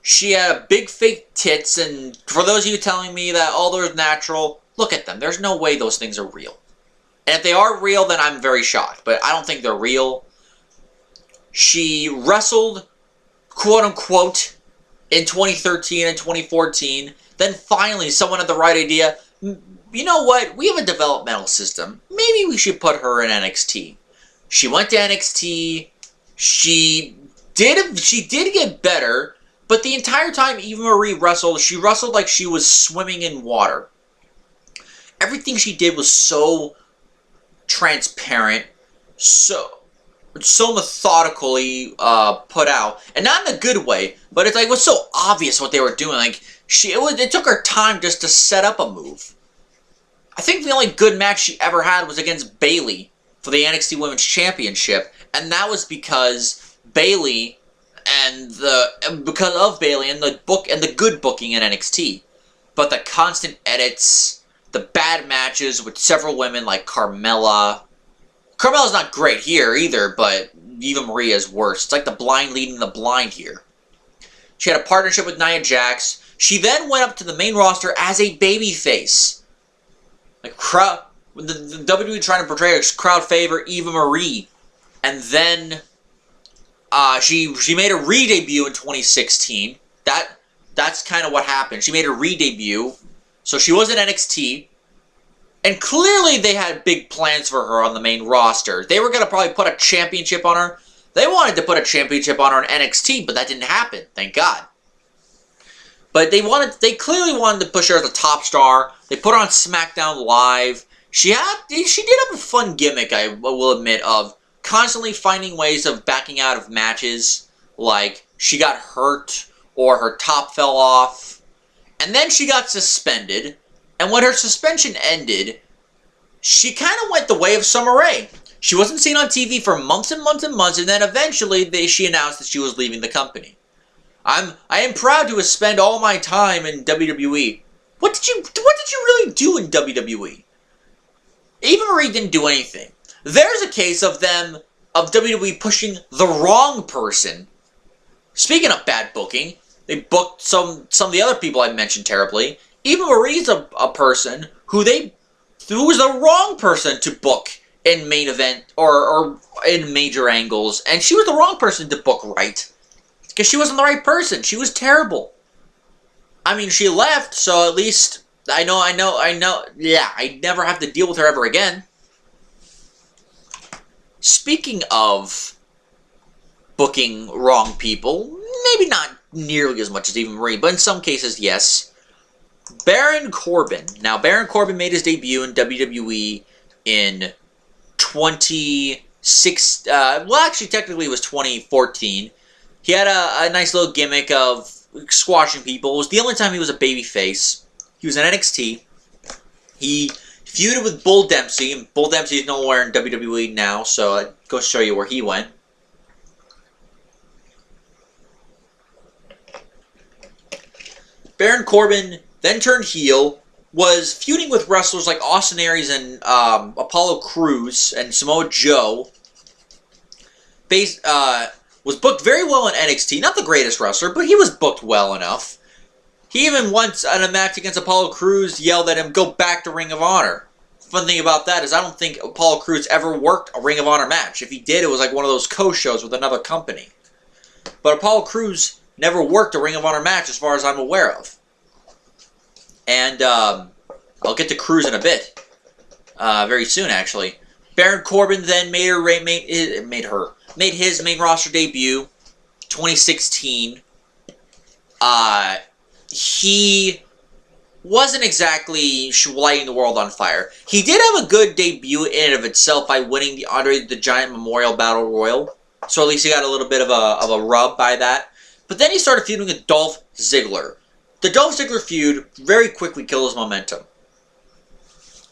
She had big fake tits, and for those of you telling me that all those natural, look at them. There's no way those things are real. And if they are real, then I'm very shocked, but I don't think they're real. She wrestled, quote-unquote, in 2013 and 2014. Then finally, someone had the right idea. You know what? We have a developmental system. Maybe we should put her in NXT. She went to NXT. She did get better, but the entire time Eva Marie wrestled, she wrestled like she was swimming in water. Everything she did was so transparent, so methodically put out, and not in a good way, but it's like it was so obvious what they were doing. Like it took her time just to set up a move. I think the only good match she ever had was against Bayley for the NXT Women's Championship, and that was because Bayley and the good booking in NXT, but the constant edits, the bad matches with several women like Carmella. Carmella's not great here either, but Eva Marie is worse. It's like the blind leading the blind here. She had a partnership with Nia Jax. She then went up to the main roster as a babyface. Like the WWE trying to portray a crowd favorite, Eva Marie, and then she made a re-debut in 2016. That's kind of what happened. She made a re-debut, so she was in NXT, and clearly they had big plans for her on the main roster. They were gonna probably put a championship on her. They wanted to put a championship on her in NXT, but that didn't happen. Thank God. But they clearly wanted to push her as a top star. They put her on SmackDown Live. She did have a fun gimmick, I will admit, of constantly finding ways of backing out of matches. Like, she got hurt, or her top fell off. And then she got suspended. And when her suspension ended, she kind of went the way of Summer Rae. She wasn't seen on TV for months and months and months, and then eventually she announced that she was leaving the company. I am proud to have spent all my time in WWE. What did you really do in WWE? Eva Marie didn't do anything. There's a case of WWE pushing the wrong person. Speaking of bad booking, they booked some of the other people I mentioned terribly. Eva Marie's a person who was the wrong person to book in main event or in major angles, and she was the wrong person to book right. Because she wasn't the right person. She was terrible. I mean, she left, so at least I know. Yeah, I never have to deal with her ever again. Speaking of booking wrong people, maybe not nearly as much as Eva Marie, but in some cases, yes. Baron Corbin. Now, Baron Corbin made his debut in WWE in 2016. Well, actually, technically, it was 2014. He had a nice little gimmick of squashing people. It was the only time he was a babyface. He was in NXT. He feuded with Bull Dempsey, and Bull Dempsey is nowhere in WWE now, so I'll go show you where he went. Baron Corbin then turned heel, was feuding with wrestlers like Austin Aries and Apollo Crews and Samoa Joe. Was booked very well in NXT. Not the greatest wrestler, but he was booked well enough. He even once, in a match against Apollo Crews, yelled at him, "Go back to Ring of Honor." Fun thing about that is I don't think Apollo Crews ever worked a Ring of Honor match. If he did, it was like one of those co-shows with another company. But Apollo Crews never worked a Ring of Honor match as far as I'm aware of. And I'll get to Crews in a bit. Very soon, actually. Baron Corbin then made his main roster debut, 2016. He wasn't exactly lighting the world on fire. He did have a good debut in and of itself by winning the Andre the Giant Memorial Battle Royal. So at least he got a little bit of a rub by that. But then he started feuding with Dolph Ziggler. The Dolph Ziggler feud very quickly killed his momentum.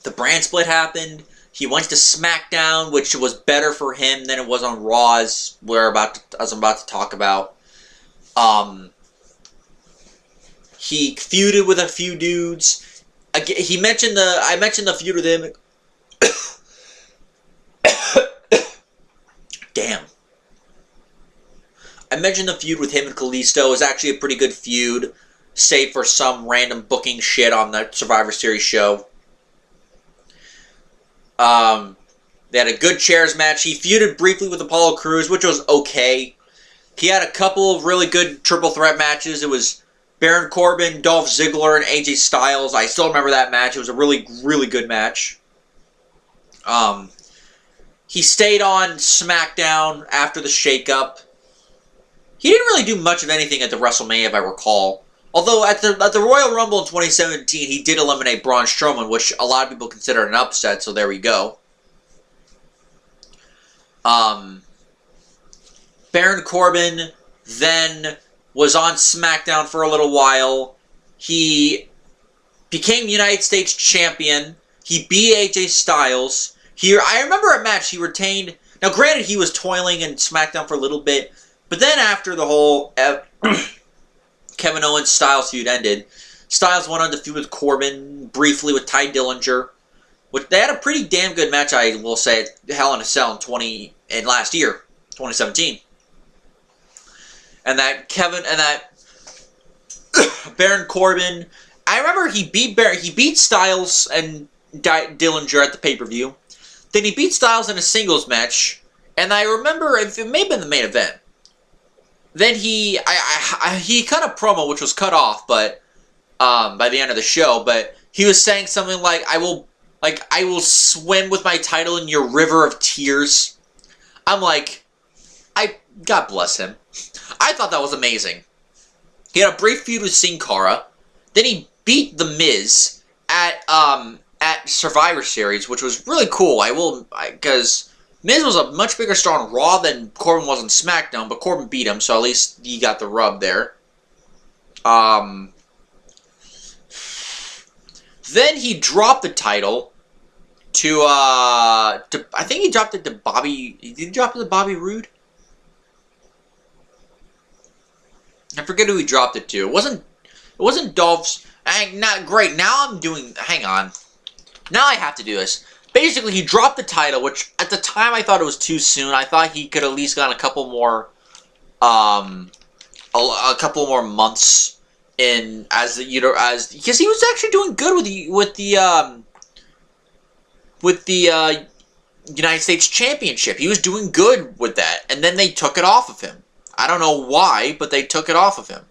The brand split happened. He went to SmackDown, which was better for him than it was on Raw, as I'm about to talk about. He feuded with a few dudes. I mentioned the feud with him. Damn. I mentioned the feud with him and Kalisto. It was actually a pretty good feud, save for some random booking shit on the Survivor Series show. They had a good chairs match. He feuded briefly with Apollo Crews, which was okay. He had a couple of really good triple threat matches. It was Baron Corbin, Dolph Ziggler, and AJ Styles. I still remember that match. It was a really, really good match. He stayed on SmackDown after the shakeup. He didn't really do much of anything at the WrestleMania, if I recall. Although at the Royal Rumble in 2017, he did eliminate Braun Strowman, which a lot of people consider an upset, so there we go. Baron Corbin then was on SmackDown for a little while. He became United States Champion. He beat AJ Styles. I remember a match he retained. Now, granted, he was toiling in SmackDown for a little bit, but then after the whole Kevin Owens Styles feud ended, Styles went on to feud with Corbin briefly with Ty Dillinger, which they had a pretty damn good match, I will say, at Hell in a Cell in last year, 2017. And that Baron Corbin, I remember he beat Styles and Dillinger at the pay-per-view. Then he beat Styles in a singles match, and I remember it may have been the main event. Then he cut a promo which was cut off, but by the end of the show. But he was saying something like, "I will swim with my title in your river of tears." I'm like, God bless him. I thought that was amazing. He had a brief feud with Sin Cara. Then he beat The Miz at Survivor Series, which was really cool. Because Miz was a much bigger star on Raw than Corbin was on SmackDown, but Corbin beat him, so at least he got the rub there. Then he dropped the title to I think he dropped it to Bobby. Did he drop it to Bobby Roode? I forget who he dropped it to. It wasn't Dolph's. Not great. Now I'm doing. Hang on. Now I have to do this. Basically, he dropped the title, which at the time I thought it was too soon. I thought he could at least gotten a couple more months in because he was actually doing good with the United States Championship. He was doing good with that, and then they took it off of him. I don't know why, but they took it off of him.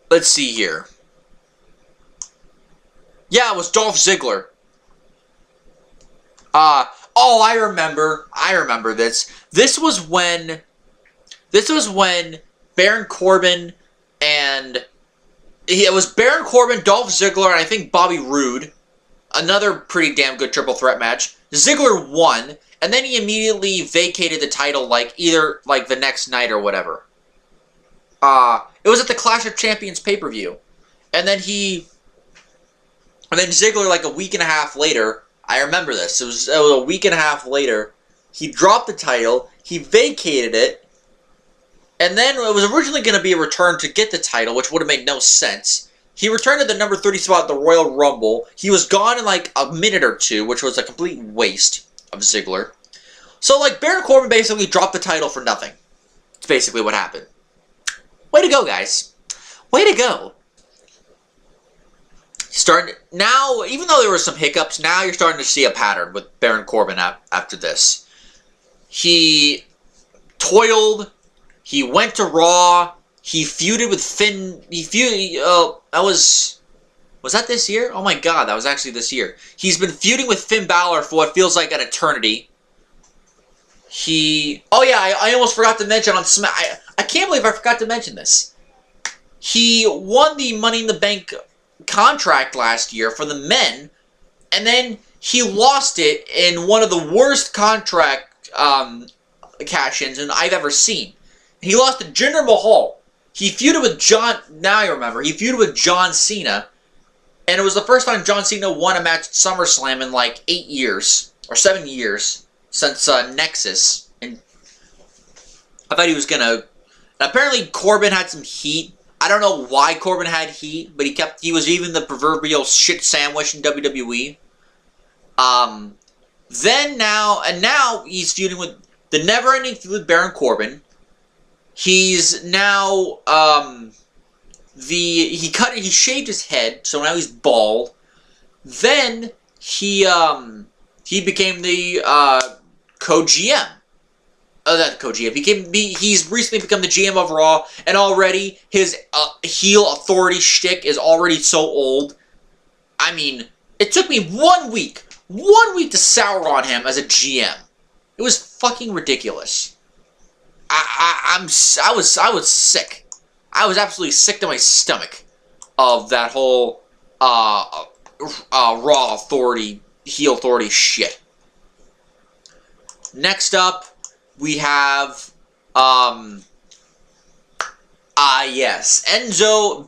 Let's see here. Yeah, it was Dolph Ziggler. Oh, I remember this. This was when Baron Corbin it was Baron Corbin, Dolph Ziggler, and I think Bobby Roode. Another pretty damn good triple threat match. Ziggler won, and then he immediately vacated the title either the next night or whatever. It was at the Clash of Champions pay-per-view. And then Ziggler, a week and a half later, I remember this. It was a week and a half later. He dropped the title. He vacated it. And then it was originally going to be a return to get the title, which would have made no sense. He returned to the number 30 spot at the Royal Rumble. He was gone in a minute or two, which was a complete waste of Ziggler. So, Baron Corbin basically dropped the title for nothing. That's basically what happened. Way to go, guys. Way to go. Now, even though there were some hiccups, now you're starting to see a pattern with Baron Corbin after this. He toiled. He went to Raw. He feuded with Finn. Was that this year? Oh my god, that was actually this year. He's been feuding with Finn Balor for what feels like an eternity. Oh yeah, I almost forgot to mention on I can't believe I forgot to mention this. He won the Money in the Bank contract last year for the men, and then he lost it in one of the worst contract cash-ins than I've ever seen. He lost to Jinder Mahal. He feuded with now I remember, he feuded with John Cena, and it was the first time John Cena won a match at SummerSlam in like 8 years, or 7 years, since Nexus, and I thought he was gonna, apparently Corbin had some heat. I don't know why Corbin had heat, but he was even the proverbial shit sandwich in WWE. Now he's feuding with the never-ending feud with Baron Corbin. He's now, he shaved his head, so now he's bald. Then he became the, co-GM. Not co-GM. He's recently become the GM of Raw, and already his, heel authority shtick is already so old. I mean, it took me 1 week to sour on him as a GM. It was fucking ridiculous. I was sick. I was absolutely sick to my stomach of that whole Raw authority, heel authority shit. Next up, we have yes, Enzo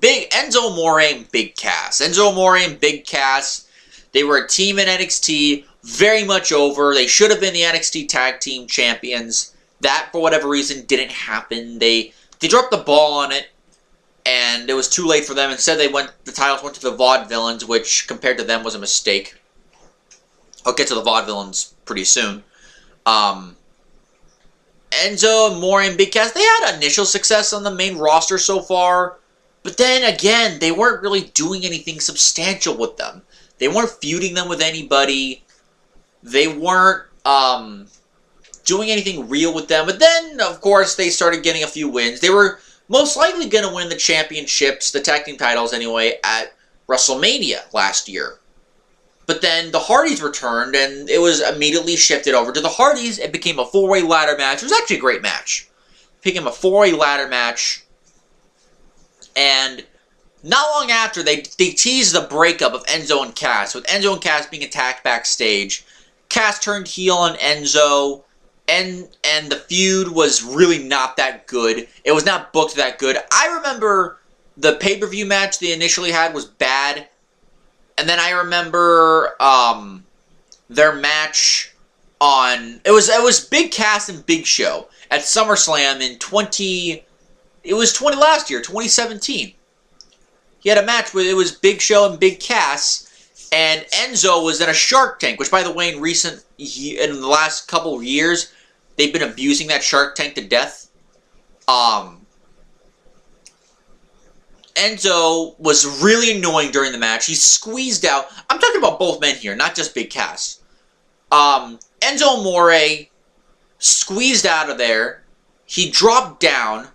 Amore and Big Cass. Enzo Amore and Big Cass, they were a team in NXT, very much over. They should have been the NXT Tag Team Champions. That, for whatever reason, didn't happen. They dropped the ball on it, and it was too late for them. Instead, the titles went to the Vaudevillains, which, compared to them, was a mistake. I'll get to the Vaudevillains pretty soon. Enzo, Amore, and Big Cass, they had initial success on the main roster so far, but then, again, they weren't really doing anything substantial with them. They weren't feuding them with anybody. They weren't, doing anything real with them. But then, of course, they started getting a few wins. They were most likely going to win the championships, the tag team titles anyway, at WrestleMania last year. But then the Hardys returned, and it was immediately shifted over to the Hardys. It became a 4-way ladder match. It was actually a great match. It became a 4-way ladder match. And not long after, they teased the breakup of Enzo and Cass, with Enzo and Cass being attacked backstage. Cass turned heel on Enzo, and the feud was really not that good. It was not booked that good. I remember the pay-per-view match they initially had was bad. And then I remember their match on... It was Big Cass and Big Show at SummerSlam in last year, 2017. He had a match where it was Big Show and Big Cass, and Enzo was in a Shark Tank, which, by the way, in the last couple of years, they've been abusing that Shark Tank to death. Enzo was really annoying during the match. He squeezed out... I'm talking about both men here, not just Big Cass. Enzo Amore squeezed out of there. He dropped down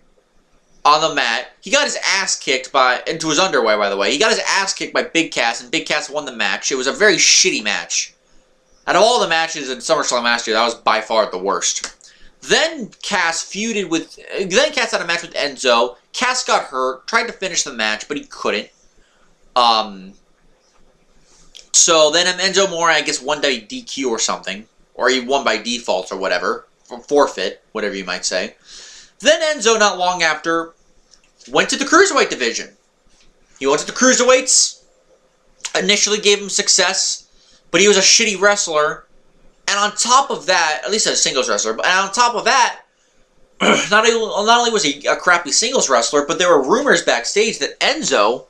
on the mat. He got his ass kicked into his underwear, by the way. He got his ass kicked by Big Cass, and Big Cass won the match. It was a very shitty match. Out of all the matches in SummerSlam last year, that was by far the worst. Then Cass had a match with Enzo. Cass got hurt, tried to finish the match, but he couldn't. So then Enzo Amore, I guess, won by DQ or something. Or he won by default or whatever. Or forfeit, whatever you might say. Then Enzo, not long after, went to the Cruiserweight division. He went to the Cruiserweights. Initially gave him success, but he was a shitty wrestler. And on top of that, at least a singles wrestler, but on top of that, not only was he a crappy singles wrestler, but there were rumors backstage that Enzo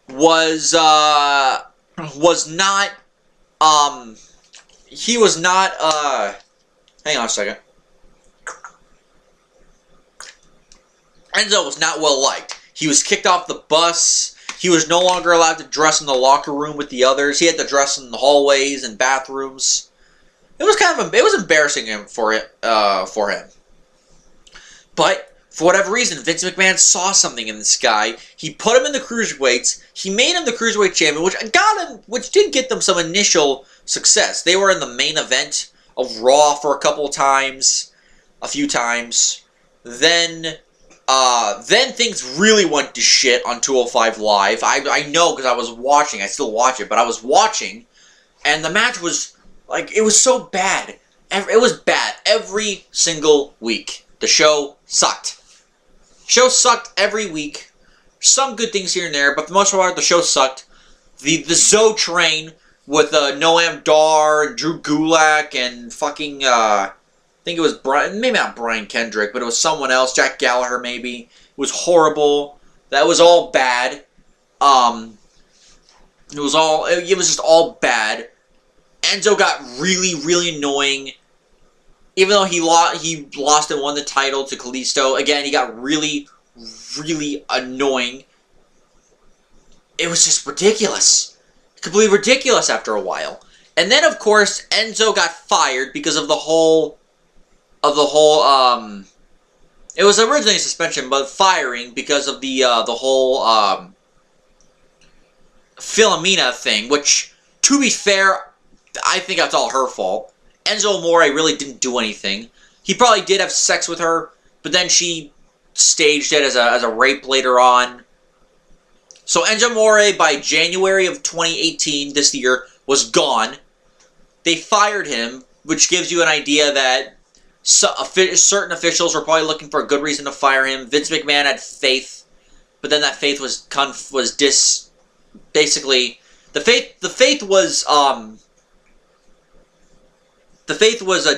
was not, hang on a second. Enzo was not well liked. He was kicked off the bus. He was no longer allowed to dress in the locker room with the others. He had to dress in the hallways and bathrooms. It was it was embarrassing for him. But for whatever reason, Vince McMahon saw something in this guy. He put him in the cruiserweights. He made him the cruiserweight champion, which did get them some initial success. They were in the main event of Raw for a few times. Then things really went to shit on 205 Live. I know because I was watching. I still watch it, but I was watching, and the match was, like, it was so bad. It was bad every single week. The show sucked. Show sucked every week. Some good things here and there, but for the most part, the show sucked. The Zoe train with Noam Dar and Drew Gulak and fucking I think it was Brian, maybe not Brian Kendrick, but it was someone else, Jack Gallagher maybe. It was horrible. That was all bad. It was just all bad. Enzo got really, really annoying. Even though he lost and won the title to Kalisto, again, he got really, really annoying. It was just ridiculous. Completely ridiculous after a while. And then, of course, Enzo got fired because of the whole... It was originally a suspension, but firing because of the whole, Philomena thing, which, to be fair, I think that's all her fault. Enzo Amore really didn't do anything. He probably did have sex with her, but then she staged it as a rape later on. So Enzo Amore, by January of 2018, this year, was gone. They fired him, which gives you an idea that certain officials were probably looking for a good reason to fire him. Vince McMahon had faith, but then that faith was basically the faith was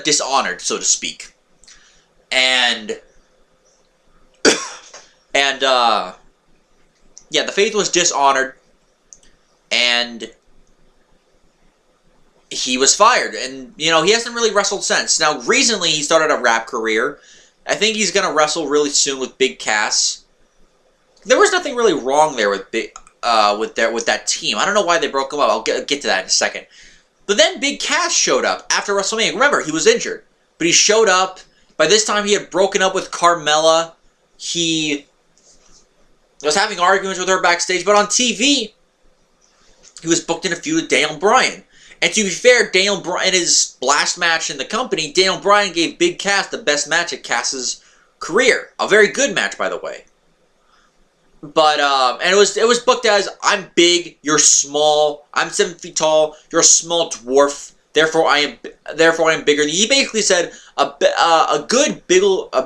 dishonored, so to speak, and yeah, the faith was dishonored, and he was fired. And, you know, he hasn't really wrestled since. Now, recently, he started a rap career. I think he's going to wrestle really soon with Big Cass. There was nothing really wrong there with that team. I don't know why they broke him up. I'll get to that in a second. But then Big Cass showed up after WrestleMania. Remember, he was injured. But he showed up. By this time, he had broken up with Carmella. He was having arguments with her backstage. But on TV, he was booked in a feud with Daniel Bryan. And to be fair, Daniel Bryan, in his last match in the company, Daniel Bryan gave Big Cass the best match of Cass's career. A very good match, by the way. But, and it was booked as, I'm big, you're small, I'm 7 feet tall, you're a small dwarf, therefore I am bigger. He basically said, a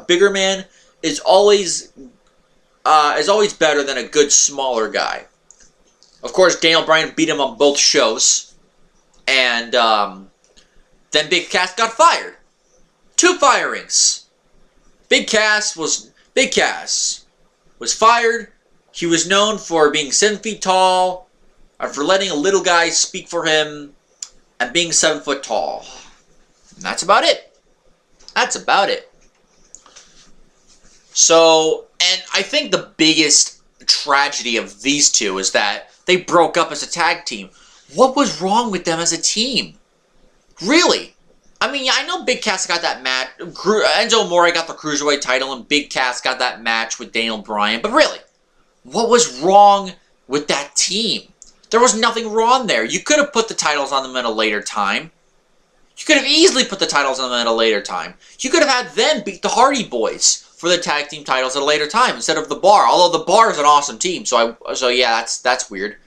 bigger man is always better than a good smaller guy. Of course, Daniel Bryan beat him on both shows. And then Big Cass got fired. 2 firings. Big Cass was fired. He was known for being 7 feet tall, and for letting a little guy speak for him, and being 7 foot tall. And that's about it. That's about it. So, and I think the biggest tragedy of these two is that they broke up as a tag team. What was wrong with them as a team? Really? I mean, I know Big Cass got that match. Enzo Amore got the Cruiserweight title, and Big Cass got that match with Daniel Bryan. But really, what was wrong with that team? There was nothing wrong there. You could have put the titles on them at a later time. You could have easily put the titles on them at a later time. You could have had them beat the Hardy Boys for the tag team titles at a later time instead of the Bar. Although the Bar is an awesome team, so yeah, that's weird.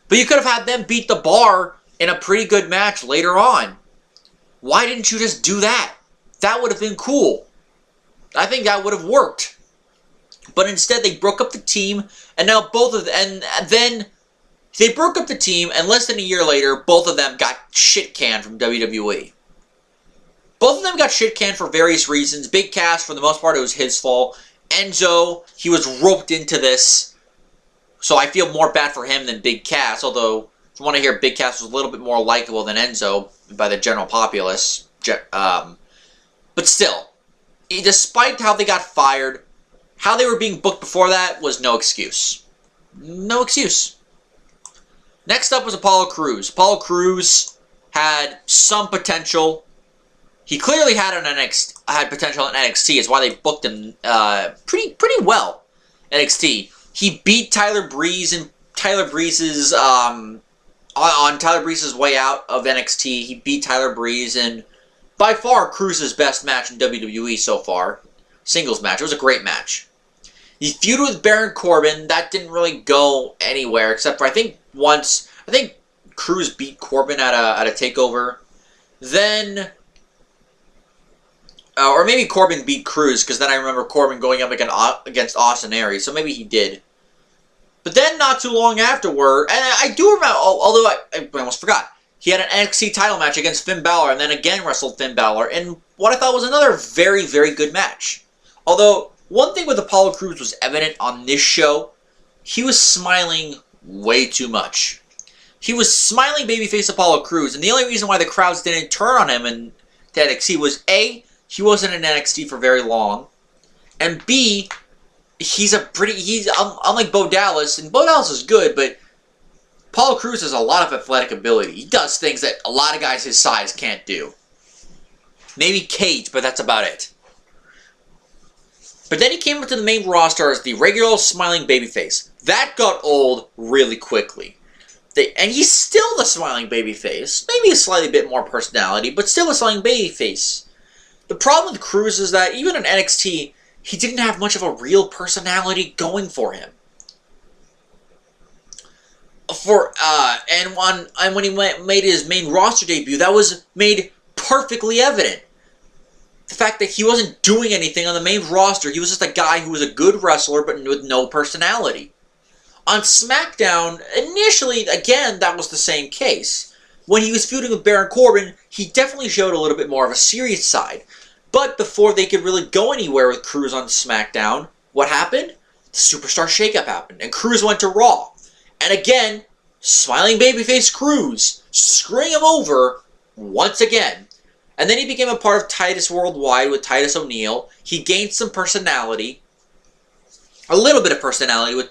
But you could have had them beat the Bar in a pretty good match later on. Why didn't you just do that? That would have been cool. I think that would have worked. But instead, they broke up the team, and now and then they broke up the team, and less than a year later, both of them got shit canned from WWE. Both of them got shit canned for various reasons. Big Cass, for the most part, it was his fault. Enzo, he was roped into this. So I feel more bad for him than Big Cass, although if you want to hear, Big Cass was a little bit more likable than Enzo by the general populace. But still, despite how they got fired, how they were being booked before that was no excuse. No excuse. Next up was Apollo Crews. Apollo Crews had some potential. He clearly had potential in NXT. It's why they booked him pretty well. NXT. He beat Tyler Breeze and Tyler Breeze's on Tyler Breeze's way out of NXT. He beat Tyler Breeze in by far Cruz's best match in WWE so far. Singles match. It was a great match. He feuded with Baron Corbin. That didn't really go anywhere except for I think Cruz beat Corbin at a takeover. Then or maybe Corbin beat Cruz, because then I remember Corbin going up against Austin Aries, so maybe he did. But then not too long afterward, and I do remember, although I almost forgot, he had an NXT title match against Finn Balor, and then again wrestled Finn Balor in what I thought was another very, very good match. Although, one thing with Apollo Crews was evident on this show, he was smiling way too much. He was smiling babyface Apollo Crews, and the only reason why the crowds didn't turn on him in NXT was A, he wasn't in NXT for very long, and B, he's unlike Bo Dallas, and Bo Dallas is good, but Apollo Crews has a lot of athletic ability. He does things that a lot of guys his size can't do. Maybe Cage, but that's about it. But then he came up to the main roster as the regular smiling babyface. That got old really quickly. And he's still the smiling babyface. Maybe a slightly bit more personality, but still a smiling babyface. The problem with Crews is that even in NXT, he didn't have much of a real personality going for him. And when he made his main roster debut, that was made perfectly evident. The fact that he wasn't doing anything on the main roster, he was just a guy who was a good wrestler but with no personality. On SmackDown, initially, again, that was the same case. When he was feuding with Baron Corbin, he definitely showed a little bit more of a serious side. But before they could really go anywhere with Crews on SmackDown, what happened? The Superstar Shakeup happened, and Crews went to Raw. And again, smiling babyface Crews, screwing him over once again. And then he became a part of Titus Worldwide with Titus O'Neil. He gained some personality. A little bit of personality with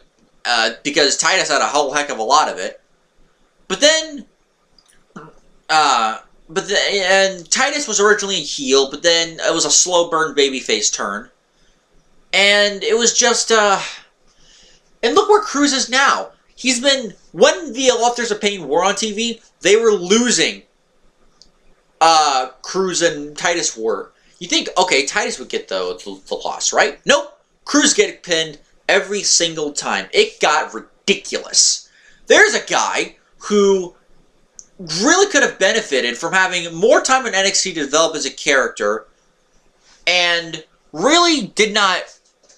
because Titus had a whole heck of a lot of it. But then and Titus was originally a heel, but then it was a slow burn babyface turn. And it was just and look where Crews is now. He's been, when the Authors of Pain were on TV, they were losing. Crews and Titus were. You think, okay, Titus would get the loss, right? Nope. Crews get pinned every single time. It got ridiculous. There's a guy who really could have benefited from having more time in NXT to develop as a character, and really did not,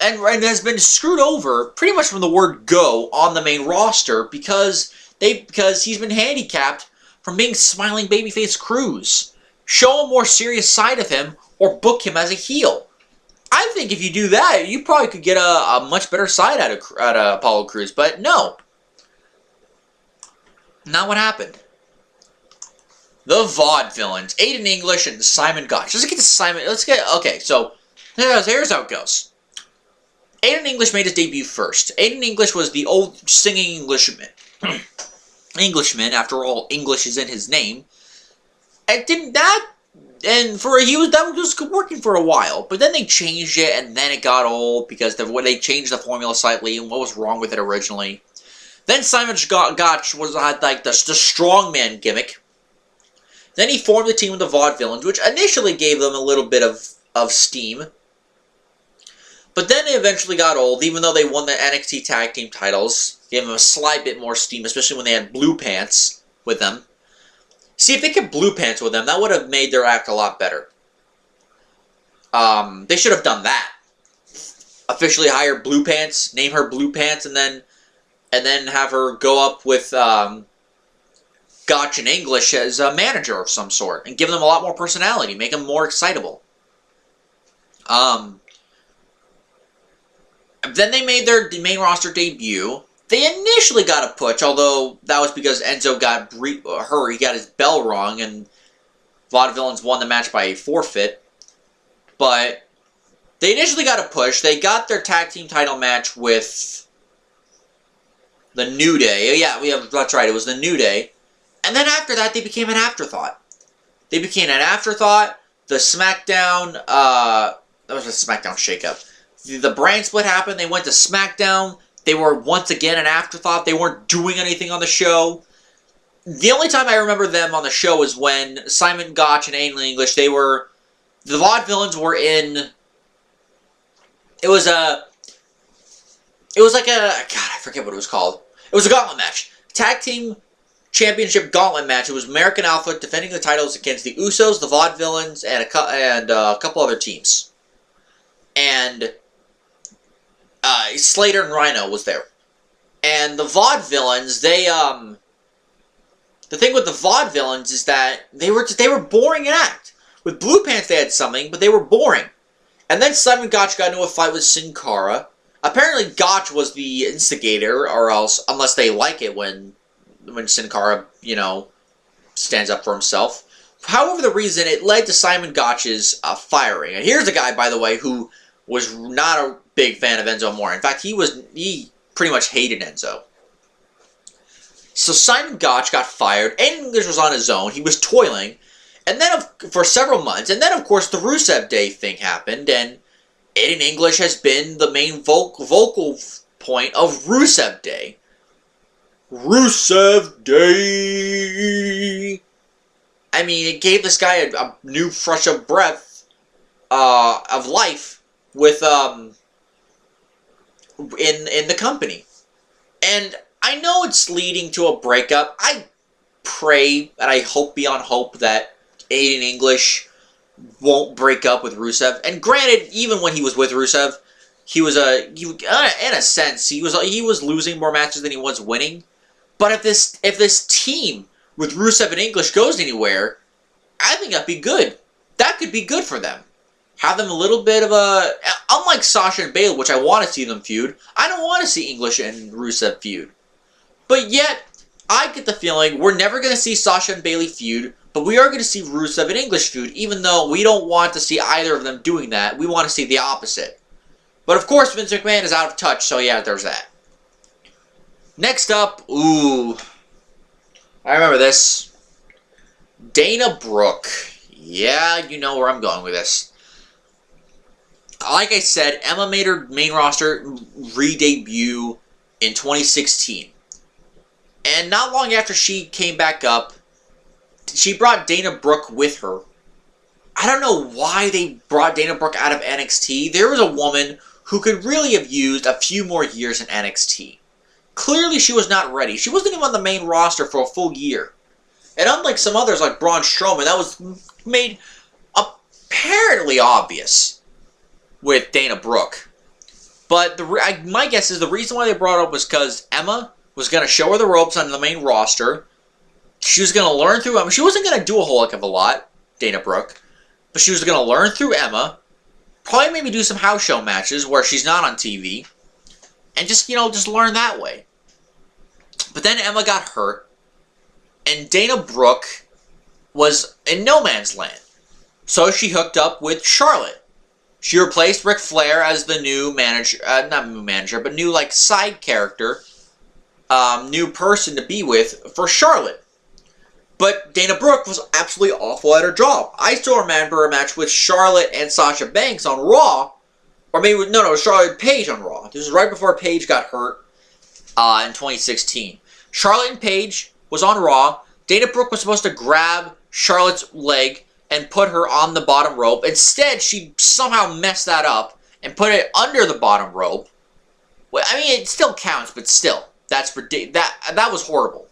and has been screwed over pretty much from the word go on the main roster because he's been handicapped from being smiling babyface Crews. Show a more serious side of him or book him as a heel. I think if you do that, you probably could get a much better side out of Apollo Crews, but no. Not what happened. The Vaudevillains, Aiden English and Simon Gotch. Okay, so here's how it goes. Aiden English made his debut first. Aiden English was the old singing Englishman. Englishman, after all, English is in his name. And that was working for a while, but then they changed it, and then it got old because they changed the formula slightly and what was wrong with it originally. Then Simon Gotch had like the strongman gimmick. Then he formed a team with the Vaudevillains, which initially gave them a little bit of steam. But then they eventually got old, even though they won the NXT Tag Team titles. Gave them a slight bit more steam, especially when they had Blue Pants with them. See, if they kept Blue Pants with them, that would have made their act a lot better. They should have done that. Officially hire Blue Pants, name her Blue Pants, and then have her go up with Gotch and English as a manager of some sort, and give them a lot more personality, make them more excitable. Then they made their main roster debut. They initially got a push, although that was because Enzo got he got his bell wrong, and Vaudevillains won the match by a forfeit. But they initially got a push. They got their tag team title match with the New Day. Yeah, that's right, it was the New Day. And then after that, they became an afterthought. The SmackDown, that was a SmackDown shakeup. The brand split happened, they went to SmackDown. They were once again an afterthought. They weren't doing anything on the show. The only time I remember them on the show was when Simon Gotch and Aiden English, the Vaudevillains were in, it was like a, God, I forget what it was called. It was a gauntlet match. Tag team Championship Gauntlet match. It was American Alpha defending the titles against the Usos, the Vaudevillains, and a couple other teams. And Slater and Rhino was there. And the Vaudevillains, the thing with the Vaudevillains is that they were boring in act. With Blue Pants they had something, but they were boring. And then Simon Gotch got into a fight with Sin Cara. Apparently Gotch was the instigator, or else, unless they like it when Sin Cara, stands up for himself. However the reason, it led to Simon Gotch's firing. And here's a guy, by the way, who was not a big fan of Enzo Amore. In fact, he pretty much hated Enzo. So Simon Gotch got fired. Aiden English was on his own. He was toiling. And then, for several months. And then, of course, the Rusev Day thing happened. And Aiden English has been the main vocal point of Rusev Day. Rusev Day! I mean, it gave this guy a new fresh of breath of life with in the company. And I know it's leading to a breakup. I pray and I hope beyond hope that Aiden English won't break up with Rusev. And granted, even when he was with Rusev, in a sense, he was losing more matches than he was winning. But if this team with Rusev and English goes anywhere, I think that'd be good. That could be good for them. Have them a little bit of a... Unlike Sasha and Bayley, which I want to see them feud, I don't want to see English and Rusev feud. But yet, I get the feeling we're never going to see Sasha and Bayley feud, but we are going to see Rusev and English feud, even though we don't want to see either of them doing that. We want to see the opposite. But of course, Vince McMahon is out of touch, so yeah, there's that. Next up, I remember this. Dana Brooke. Yeah, you know where I'm going with this. Like I said, Emma made her main roster re-debut in 2016. And not long after she came back up, she brought Dana Brooke with her. I don't know why they brought Dana Brooke out of NXT. There was a woman who could really have used a few more years in NXT. Clearly she was not ready. She wasn't even on the main roster for a full year. And unlike some others like Braun Strowman, that was made apparently obvious with Dana Brooke. But my guess is the reason why they brought it up was because Emma was going to show her the ropes on the main roster. She was going to learn through Emma. She wasn't going to do a whole heck of a lot, Dana Brooke. But she was going to learn through Emma. Probably maybe do some house show matches where she's not on TV. And just learn that way. But then Emma got hurt. And Dana Brooke was in no man's land. So she hooked up with Charlotte. She replaced Ric Flair as the new manager, not new manager, but new side character, new person to be with for Charlotte. But Dana Brooke was absolutely awful at her job. I still remember a match with Charlotte and Sasha Banks on Raw. Or maybe, no, it was Charlotte and Paige on Raw. This was right before Paige got hurt in 2016. Charlotte and Paige was on Raw. Dana Brooke was supposed to grab Charlotte's leg and put her on the bottom rope. Instead, she somehow messed that up and put it under the bottom rope. Well, I mean, it still counts, but still, that was horrible.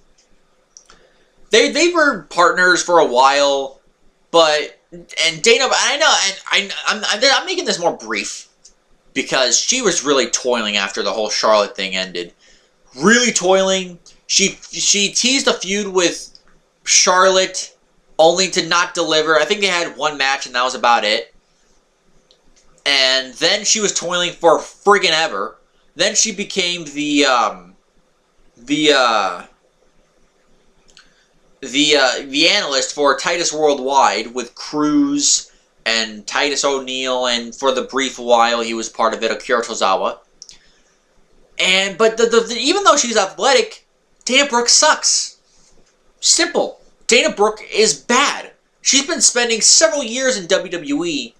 They were partners for a while, and Dana, I know, and I'm making this more brief because she was really toiling after the whole Charlotte thing ended. Really toiling. She teased a feud with Charlotte, only to not deliver. I think they had one match, and that was about it. And then she was toiling for friggin' ever. Then she became the analyst for Titus Worldwide with Cruz and Titus O'Neil, and for the brief while he was part of it, Akira Tozawa. But even though she's athletic, Dana Brooke sucks. Simple. Dana Brooke is bad. She's been spending several years in WWE,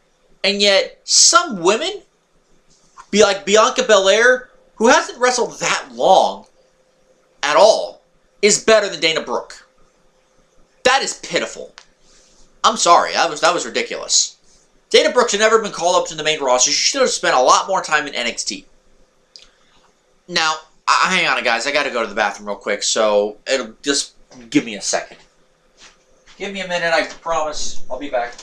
and yet some women, be like Bianca Belair, who hasn't wrestled that long at all, is better than Dana Brooke. That is pitiful. I'm sorry, that was ridiculous. Dana Brooke should never have been called up to the main roster. She should have spent a lot more time in NXT. Now, hang on, guys. I got to go to the bathroom real quick, so it'll just Give me a second. Give me a minute, I promise. I'll be back.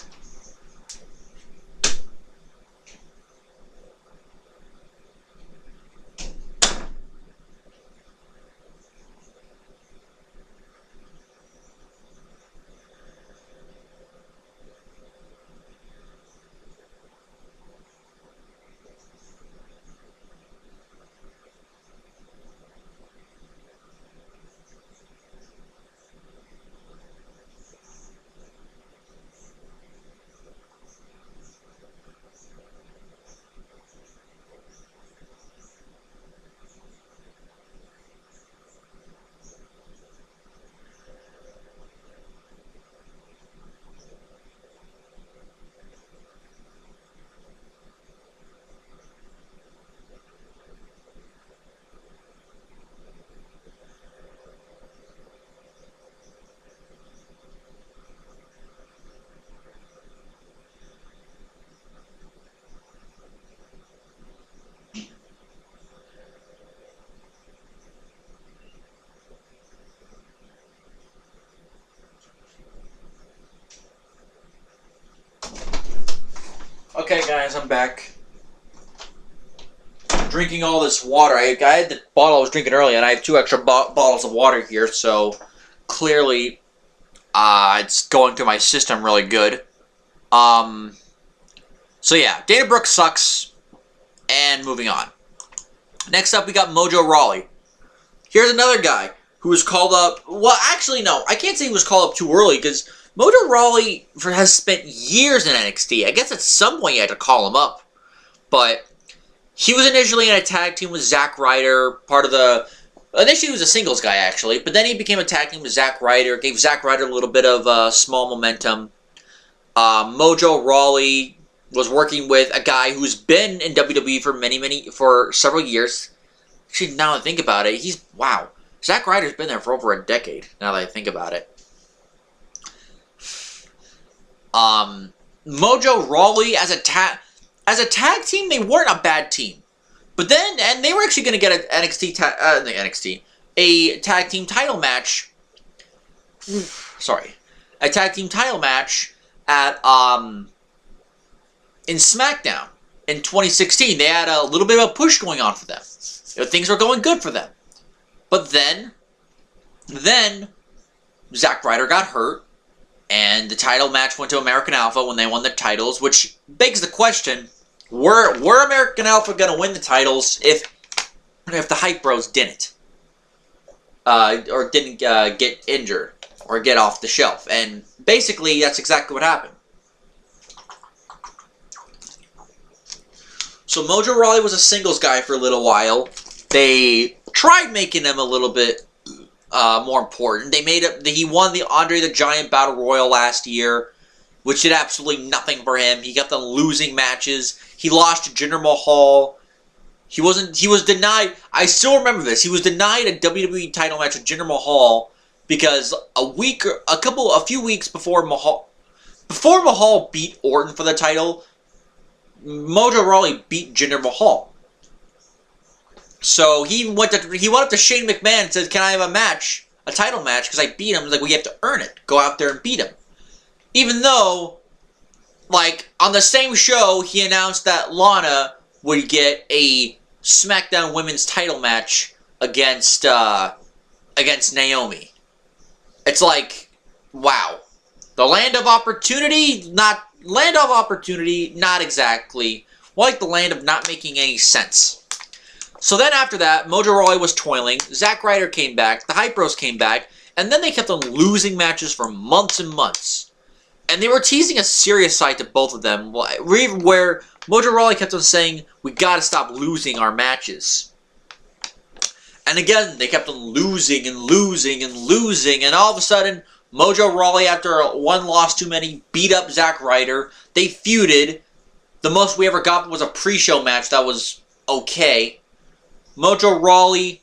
Okay, guys, I'm back. Drinking all this water. I had the bottle I was drinking earlier, and I have 2 extra bottles of water here, so clearly it's going through my system really good. So yeah, Dana Brooke sucks, and moving on. Next up, we got Mojo Rawley. Here's another guy who was called up. Well, actually, no, I can't say he was called up too early, because Mojo Rawley has spent years in NXT. I guess at some point you had to call him up. But he was initially in a tag team with Zack Ryder, part of the... Initially he was a singles guy, actually. But then he became a tag team with Zack Ryder, gave Zack Ryder a little bit of small momentum. Mojo Rawley was working with a guy who's been in WWE for several years. Actually, now that I think about it, wow. Zack Ryder's been there for over a decade, now that I think about it. Mojo Rawley as a tag team, they weren't a bad team. But then, and they were actually going to get a tag team title match. Sorry, a tag team title match at in SmackDown in 2016. They had a little bit of a push going on for them. Things were going good for them. But then Zack Ryder got hurt. And the title match went to American Alpha when they won the titles, which begs the question, were American Alpha going to win the titles if the Hype Bros didn't? Or didn't get injured or get off the shelf? And basically, that's exactly what happened. So Mojo Rawley was a singles guy for a little while. They tried making him a little bit... more important. He won the Andre the Giant Battle Royal last year, which did absolutely nothing for him. He kept on losing matches. He lost to Jinder Mahal. He was denied, I still remember this, he was denied a WWE title match with Jinder Mahal because a few weeks before Mahal beat Orton for the title, Mojo Rawley beat Jinder Mahal. So he went up to Shane McMahon and said, "Can I have a title match, because I beat him." He's like, "Well, you have to earn it. Go out there and beat him." Even though, like, on the same show, he announced that Lana would get a SmackDown Women's title match against Naomi. It's like, wow. The land of opportunity, not exactly. Like the land of not making any sense. So then after that, Mojo Rawley was toiling, Zack Ryder came back, the Hype Bros came back, and then they kept on losing matches for months and months. And they were teasing a serious side to both of them, where Mojo Rawley kept on saying, "We gotta stop losing our matches." And again, they kept on losing and losing and losing, and all of a sudden, Mojo Rawley, after one loss too many, beat up Zack Ryder. They feuded. The most we ever got was a pre-show match that was okay. Mojo Rawley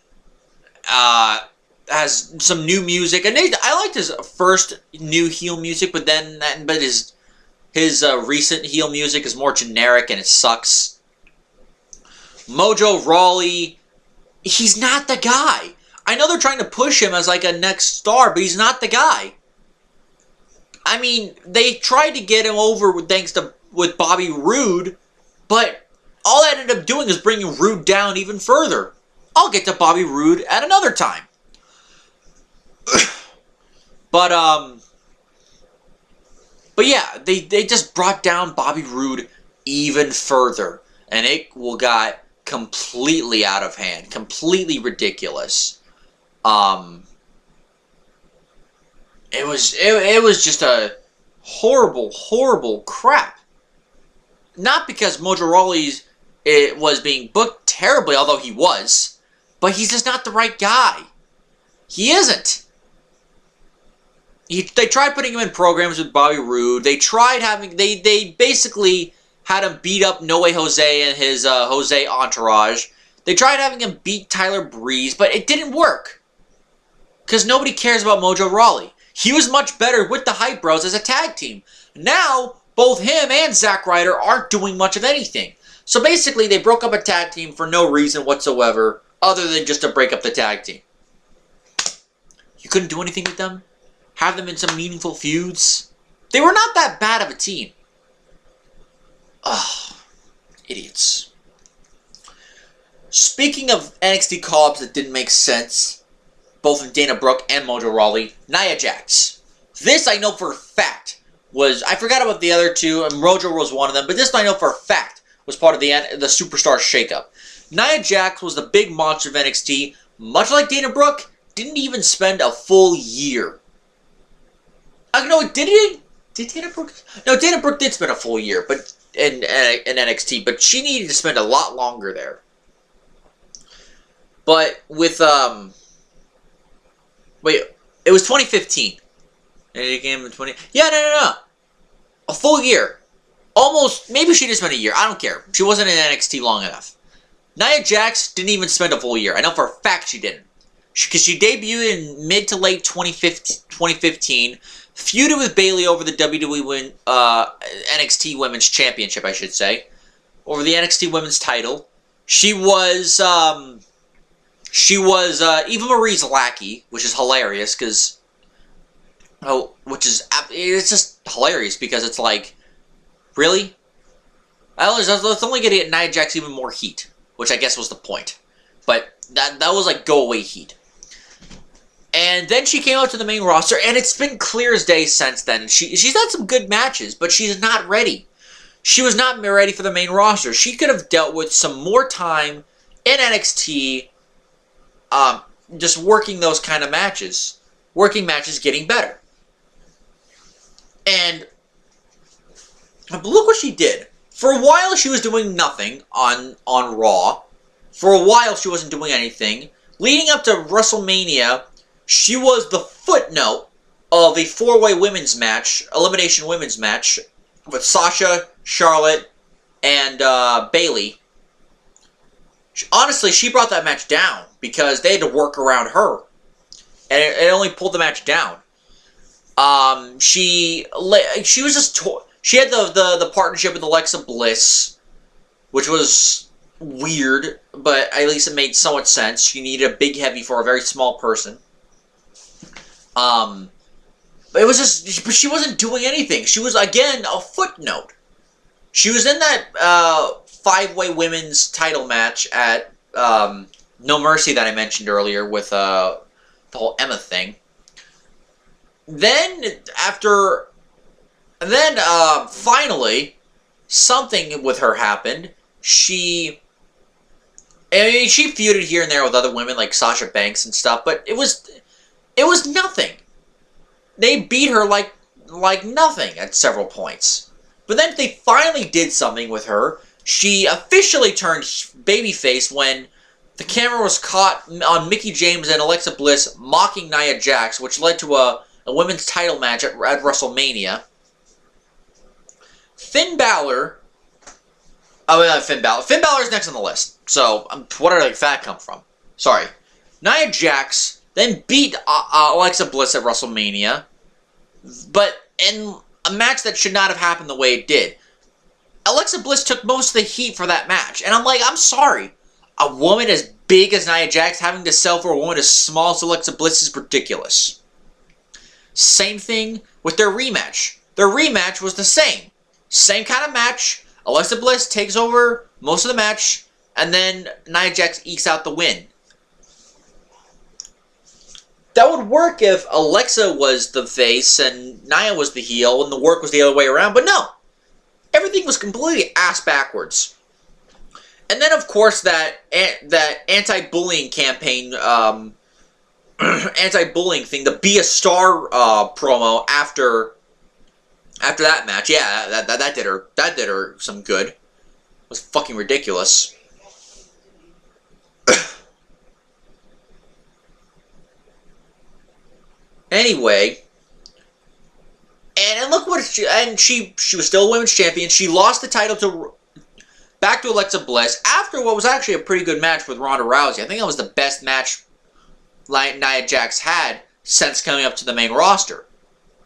has some new music, and I liked his first new heel music, but his recent heel music is more generic and it sucks. Mojo Rawley, he's not the guy. I know they're trying to push him as like a next star, but he's not the guy. I mean, they tried to get him over with Bobby Roode, but all that ended up doing is bringing Roode down even further. I'll get to Bobby Roode at another time. But yeah, they just brought down Bobby Roode even further, and it got completely out of hand, completely ridiculous. It was just a horrible crap. Not because Mojo Rawley's was being booked terribly, although he was, but he's just not the right guy. He isn't. They tried putting him in programs with Bobby Roode. They tried they basically had him beat up No Way Jose and his Jose entourage. They tried having him beat Tyler Breeze, but it didn't work. Because nobody cares about Mojo Rawley. He was much better with the Hype Bros as a tag team. Now, both him and Zack Ryder aren't doing much of anything. So basically, they broke up a tag team for no reason whatsoever, other than just to break up the tag team. You couldn't do anything with them? Have them in some meaningful feuds? They were not that bad of a team. Ugh. Idiots. Speaking of NXT call-ups that didn't make sense, both in Dana Brooke and Mojo Rawley, Nia Jax. This I know for a fact was, I forgot about the other two, and Mojo was one of them, but this I know for a fact was part of the Superstar shakeup. Nia Jax was the big monster of NXT, much like Dana Brooke, didn't even spend a full year. No, did Dana Brooke? No, Dana Brooke did spend a full year, but in NXT, but she needed to spend a lot longer there. But with wait, it was 2015. Yeah, no. A full year. Almost, maybe she just spent a year. I don't care. She wasn't in NXT long enough. Nia Jax didn't even spend a full year. I know for a fact she didn't. Because she debuted in mid to late 2015, feuded with Bayley over the WWE NXT Women's Championship, I should say. Over the NXT Women's title. She was Eva Marie's lackey, which is hilarious, because... it's just hilarious, because it's like, really? Let's only get Nia Jax even more heat, which I guess was the point. But that was like go-away heat. And then she came out to the main roster, and it's been clear as day since then. She's had some good matches, but she's not ready. She was not ready for the main roster. She could have dealt with some more time in NXT, just working those kind of matches. Working matches getting better. And look what she did. For a while, she was doing nothing on Raw. For a while, she wasn't doing anything. Leading up to WrestleMania, she was the footnote of a four-way women's match, elimination women's match, with Sasha, Charlotte, and Bayley. Honestly, she brought that match down because they had to work around her. And it only pulled the match down. She was just... She had the partnership with Alexa Bliss, which was weird, but at least it made somewhat sense. She needed a big heavy for a very small person. But it was just... But she wasn't doing anything. She was, again, a footnote. She was in that five-way women's title match at No Mercy that I mentioned earlier with the whole Emma thing. Then, finally, something with her happened. She feuded here and there with other women like Sasha Banks and stuff, but it was nothing. They beat her like nothing at several points. But then they finally did something with her. She officially turned babyface when the camera was caught on Mickie James and Alexa Bliss mocking Nia Jax, which led to a women's title match at WrestleMania. Finn Balor... Oh, not Finn Balor. Finn Balor's next on the list. So, where did that come from? Sorry. Nia Jax then beat Alexa Bliss at WrestleMania, but in a match that should not have happened the way it did. Alexa Bliss took most of the heat for that match, and I'm like, I'm sorry. A woman as big as Nia Jax, having to sell for a woman as small as Alexa Bliss is ridiculous. Same thing with their rematch. Their rematch was the same. Same kind of match. Alexa Bliss takes over most of the match, and then Nia Jax ekes out the win. That would work if Alexa was the face and Nia was the heel and the work was the other way around, but no. Everything was completely ass backwards. And then, of course, that anti-bullying campaign, anti-bullying thing, the Be a Star promo after that match. Yeah, that did her some good. It was fucking ridiculous. Anyway, and look what she was still a women's champion. She lost the title back to Alexa Bliss after what was actually a pretty good match with Ronda Rousey. I think that was the best match Nia Jax had since coming up to the main roster.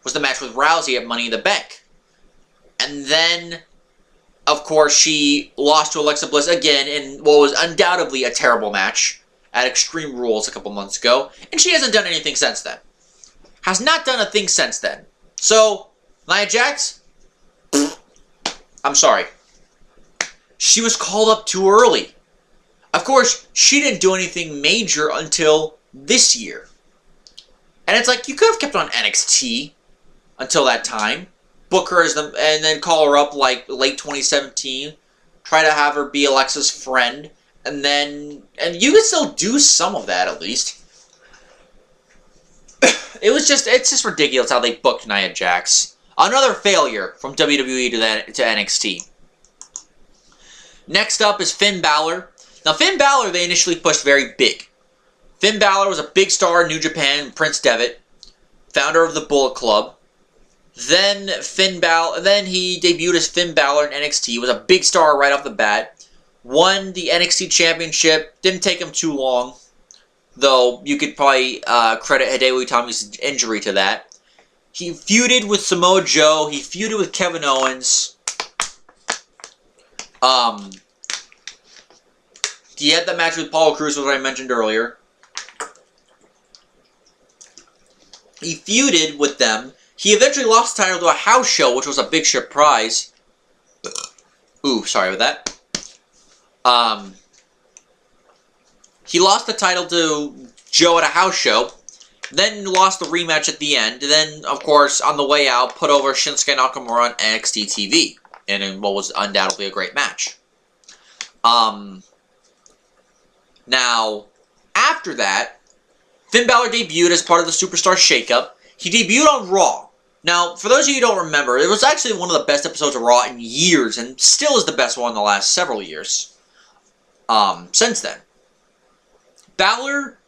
Was the match with Rousey at Money in the Bank. And then, of course, she lost to Alexa Bliss again in what was undoubtedly a terrible match at Extreme Rules a couple months ago. And she hasn't done anything since then. Has not done a thing since then. So, Nia Jax, I'm sorry. She was called up too early. Of course, she didn't do anything major until this year. And it's like, you could have kept on NXT until that time. Book her as and then call her up like late 2017. Try to have her be Alexa's friend. And you could still do some of that at least. It's just ridiculous how they booked Nia Jax. Another failure from WWE to NXT. Next up is Finn Balor. Now, Finn Balor, they initially pushed very big. Finn Balor was a big star in New Japan, Prince Devitt, founder of the Bullet Club. Then he debuted as Finn Balor in NXT, was a big star right off the bat. Won the NXT Championship, didn't take him too long. Though, you could probably credit Hideo Itami's injury to that. He feuded with Samoa Joe. He feuded with Kevin Owens. He had the match with Apollo Crews, as I mentioned earlier. He feuded with them. He eventually lost the title to a house show, which was a big surprise. Ooh, sorry about that. He lost the title to Joe at a house show, then lost the rematch at the end, then, of course, on the way out, put over Shinsuke Nakamura on NXT TV, in what was undoubtedly a great match. Now, after that, Finn Balor debuted as part of the Superstar Shakeup. He debuted on Raw. Now, for those of you who don't remember, it was actually one of the best episodes of Raw in years, and still is the best one in the last several years. Since then. Balor,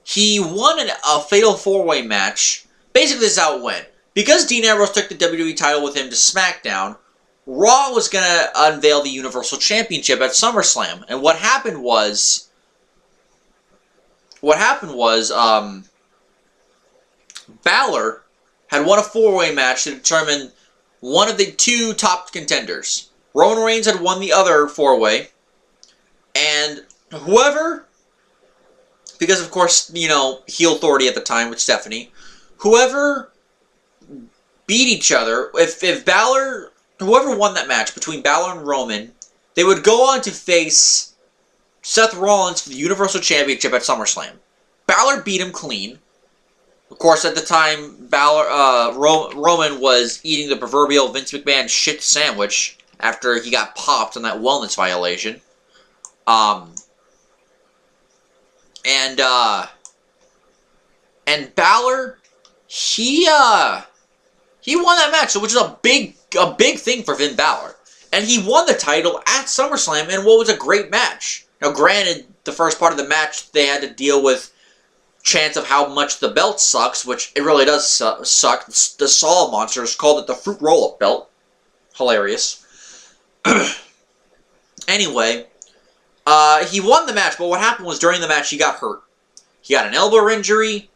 he won a Fatal 4-Way match. Basically, this is how it went. Because Dean Ambrose took the WWE title with him to SmackDown, Raw was going to unveil the Universal Championship at SummerSlam. And what happened was... Balor had won a 4-Way match to determine one of the two top contenders. Roman Reigns had won the other 4-Way. And whoever... Because, of course, you know, heel authority at the time with Stephanie. Whoever beat each other, if Balor, whoever won that match between Balor and Roman, they would go on to face Seth Rollins for the Universal Championship at SummerSlam. Balor beat him clean. Of course, at the time, Roman was eating the proverbial Vince McMahon shit sandwich after he got popped on that wellness violation. And Balor, he won that match, which is a big thing for Finn Balor. And he won the title at SummerSlam in what was a great match. Now, granted, the first part of the match, they had to deal with chants of how much the belt sucks, which it really does suck. The Saw Monsters called it the Fruit Roll-Up belt. Hilarious. Anyway, he won the match, but what happened was during the match, he got hurt. He got an elbow injury,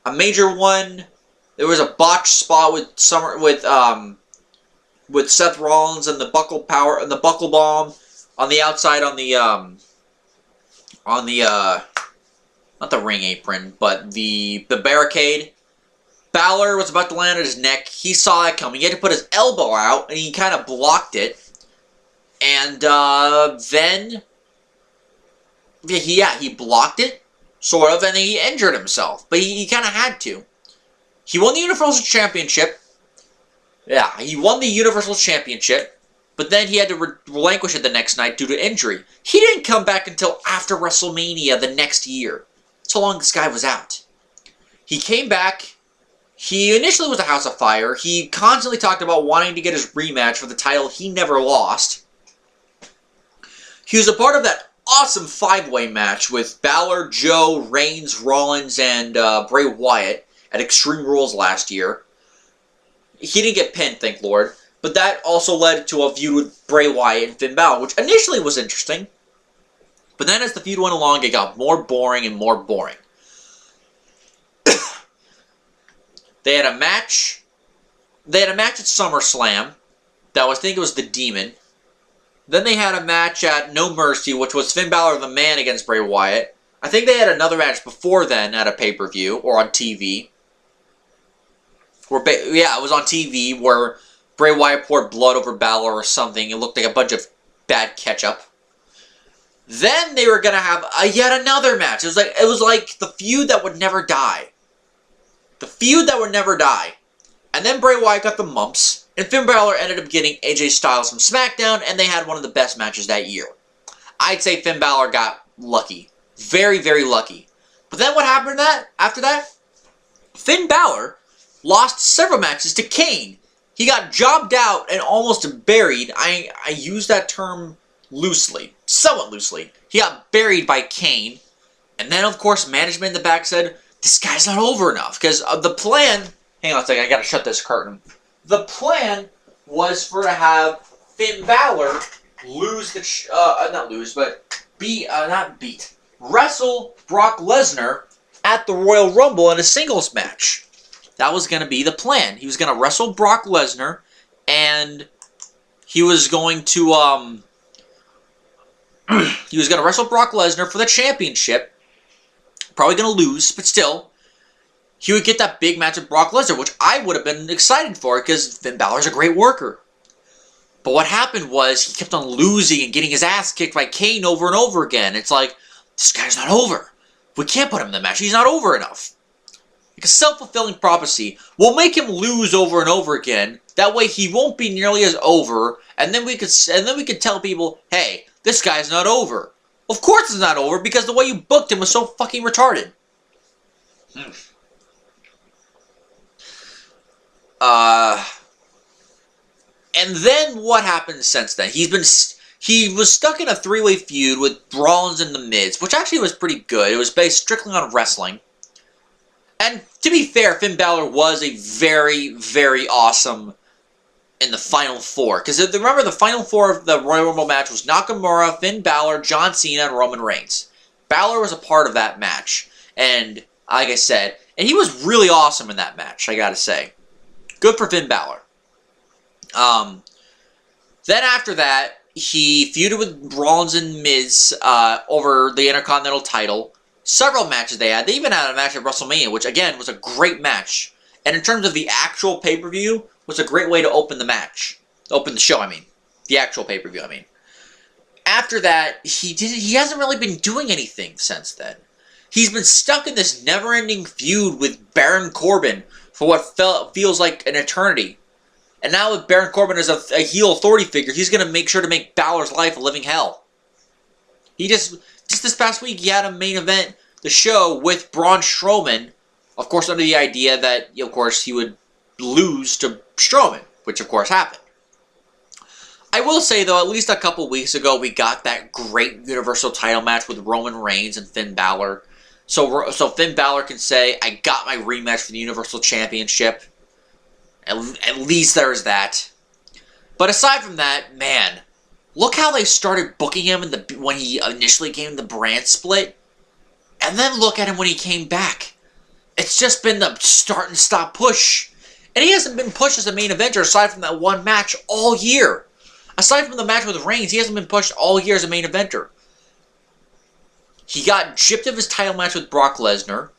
a major one. There was a botched spot with Seth Rollins and the buckle bomb on the outside on on the, not the ring apron, but the barricade. Balor was about to land on his neck. He saw that coming. He had to put his elbow out, and he kind of blocked it. And then, he blocked it, sort of, and he injured himself. But he kind of had to. He won the Universal Championship. Yeah, he won the Universal Championship. But then he had to relinquish it the next night due to injury. He didn't come back until after WrestleMania the next year. That's how long this guy was out. He came back. He initially was a House of Fire. He constantly talked about wanting to get his rematch for the title he never lost. He was a part of that awesome 5-way match with Balor, Joe, Reigns, Rollins, and Bray Wyatt at Extreme Rules last year. He didn't get pinned, thank Lord. But that also led to a feud with Bray Wyatt and Finn Balor, which initially was interesting. But then as the feud went along, it got more boring and more boring. They had a match. They had a match at SummerSlam. That was, I think it was the Demon. Then they had a match at No Mercy, which was Finn Balor the Man against Bray Wyatt. I think they had another match before then at a pay-per-view or on TV. Yeah, it was on TV where Bray Wyatt poured blood over Balor or something. It looked like a bunch of bad ketchup. Then they were gonna have yet another match. It was like the feud that would never die. The feud that would never die. And then Bray Wyatt got the mumps, and Finn Balor ended up getting AJ Styles from SmackDown, and they had one of the best matches that year. I'd say Finn Balor got lucky. Very, very lucky. But then what happened after that? Finn Balor lost several matches to Kane. He got jobbed out and almost buried. I use that term loosely. Somewhat loosely. He got buried by Kane. And then, of course, management in the back said, this guy's not over enough. Because the plan... Hang on a second, I gotta shut this curtain. The plan was for to have Finn Balor lose the... wrestle Brock Lesnar at the Royal Rumble in a singles match. That was going to be the plan. He was going to wrestle Brock Lesnar, and he was going to, he was going to wrestle Brock Lesnar for the championship. Probably going to lose, but still, he would get that big match with Brock Lesnar, which I would have been excited for, because Finn Balor's a great worker. But what happened was, he kept on losing and getting his ass kicked by Kane over and over again. It's like, this guy's not over. We can't put him in the match. He's not over enough. Like a self-fulfilling prophecy. We'll make him lose over and over again. That way he won't be nearly as over. And then we could tell people, hey, this guy's not over. Of course it's not over, because the way you booked him was so fucking retarded. And then what happened since then? He was stuck in a 3-way feud with Rollins and The Miz, which actually was pretty good. It was based strictly on wrestling. And to be fair, Finn Balor was a very, very awesome in the Final Four. Because remember, the Final Four of the Royal Rumble match was Nakamura, Finn Balor, John Cena, and Roman Reigns. Balor was a part of that match. And, like I said, and he was really awesome in that match, I gotta say. Good for Finn Balor. Then after that, he feuded with Rollins and Miz over the Intercontinental title. Several matches they had. They even had a match at WrestleMania, which again was a great match. And in terms of the actual pay-per-view, was a great way to open the match. Open the show, I mean. The actual pay-per-view, I mean. After that, he hasn't really been doing anything since then. He's been stuck in this never-ending feud with Baron Corbin for what feels like an eternity. And now with Baron Corbin as a heel authority figure, he's going to make sure to make Balor's life a living hell. He just this past week, he had a main event, the show, with Braun Strowman. Of course, under the idea that, of course, he would lose to Strowman, which of course happened. I will say, though, at least a couple weeks ago, we got that great Universal title match with Roman Reigns and Finn Balor. So Finn Balor can say, I got my rematch for the Universal Championship. At least there's that. But aside from that, man, look how they started booking him when he initially came the brand split. And then look at him when he came back. It's just been the start and stop push. And he hasn't been pushed as a main eventer aside from that one match all year. Aside from the match with Reigns, he hasn't been pushed all year as a main eventer. He got chipped of his title match with Brock Lesnar.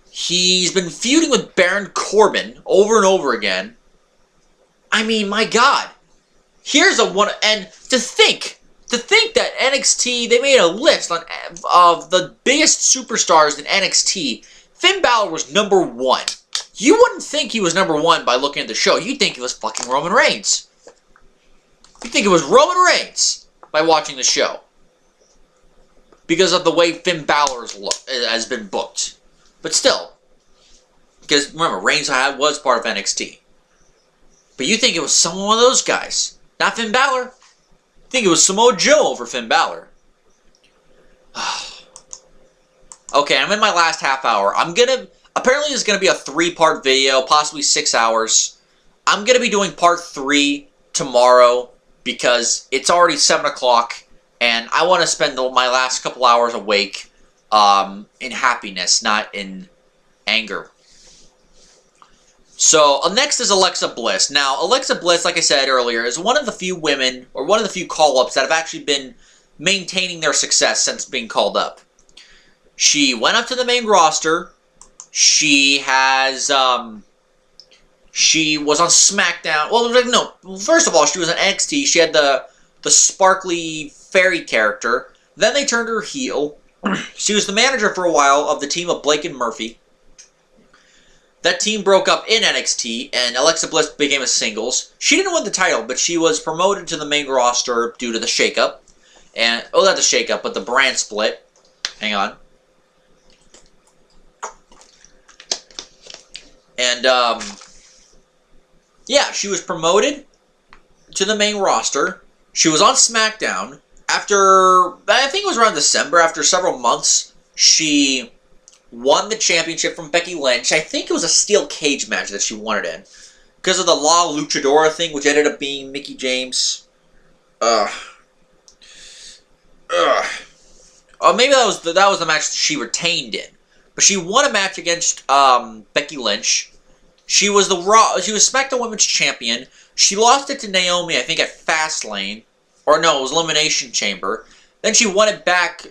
He's been feuding with Baron Corbin over and over again. I mean, my God. Here's a one, and to think that NXT, they made a list of the biggest superstars in NXT. Finn Balor was number 1. You wouldn't think he was number 1 by looking at the show. You'd think it was fucking Roman Reigns. You'd think it was Roman Reigns by watching the show. Because of the way Finn Balor has been booked. But still. Because, remember, Reigns was part of NXT. But you think it was some one of those guys. Not Finn Balor. You think it was Samoa Joe over Finn Balor. Okay, I'm in my last half hour. Apparently there's going to be a 3-part video, possibly 6 hours. I'm going to be doing part 3 tomorrow because it's already 7 o'clock and I want to spend my last couple hours awake in happiness, not in anger. So, next is Alexa Bliss. Now, Alexa Bliss, like I said earlier, is one of the few women, or one of the few call-ups that have actually been maintaining their success since being called up. She went up to the main roster. She has, she was on SmackDown. Well, no, first of all, she was on NXT. She had the sparkly fairy character. Then they turned her heel. She was the manager for a while of the team of Blake and Murphy. That team broke up in NXT, and Alexa Bliss became a singles. She didn't win the title, but she was promoted to the main roster due to the shakeup. And, oh, not the shakeup, but the brand split. Hang on. And, yeah, she was promoted to the main roster. She was on SmackDown. After, I think it was around December, after several months, she won the championship from Becky Lynch. I think it was a steel cage match that she won it in. Because of the La Luchadora thing, which ended up being Mickie James. Or maybe that was the match that she retained in. But she won a match against Becky Lynch. She was SmackDown Women's Champion. She lost it to Naomi, I think, at Fastlane. Or no, it was Elimination Chamber. Then she won it back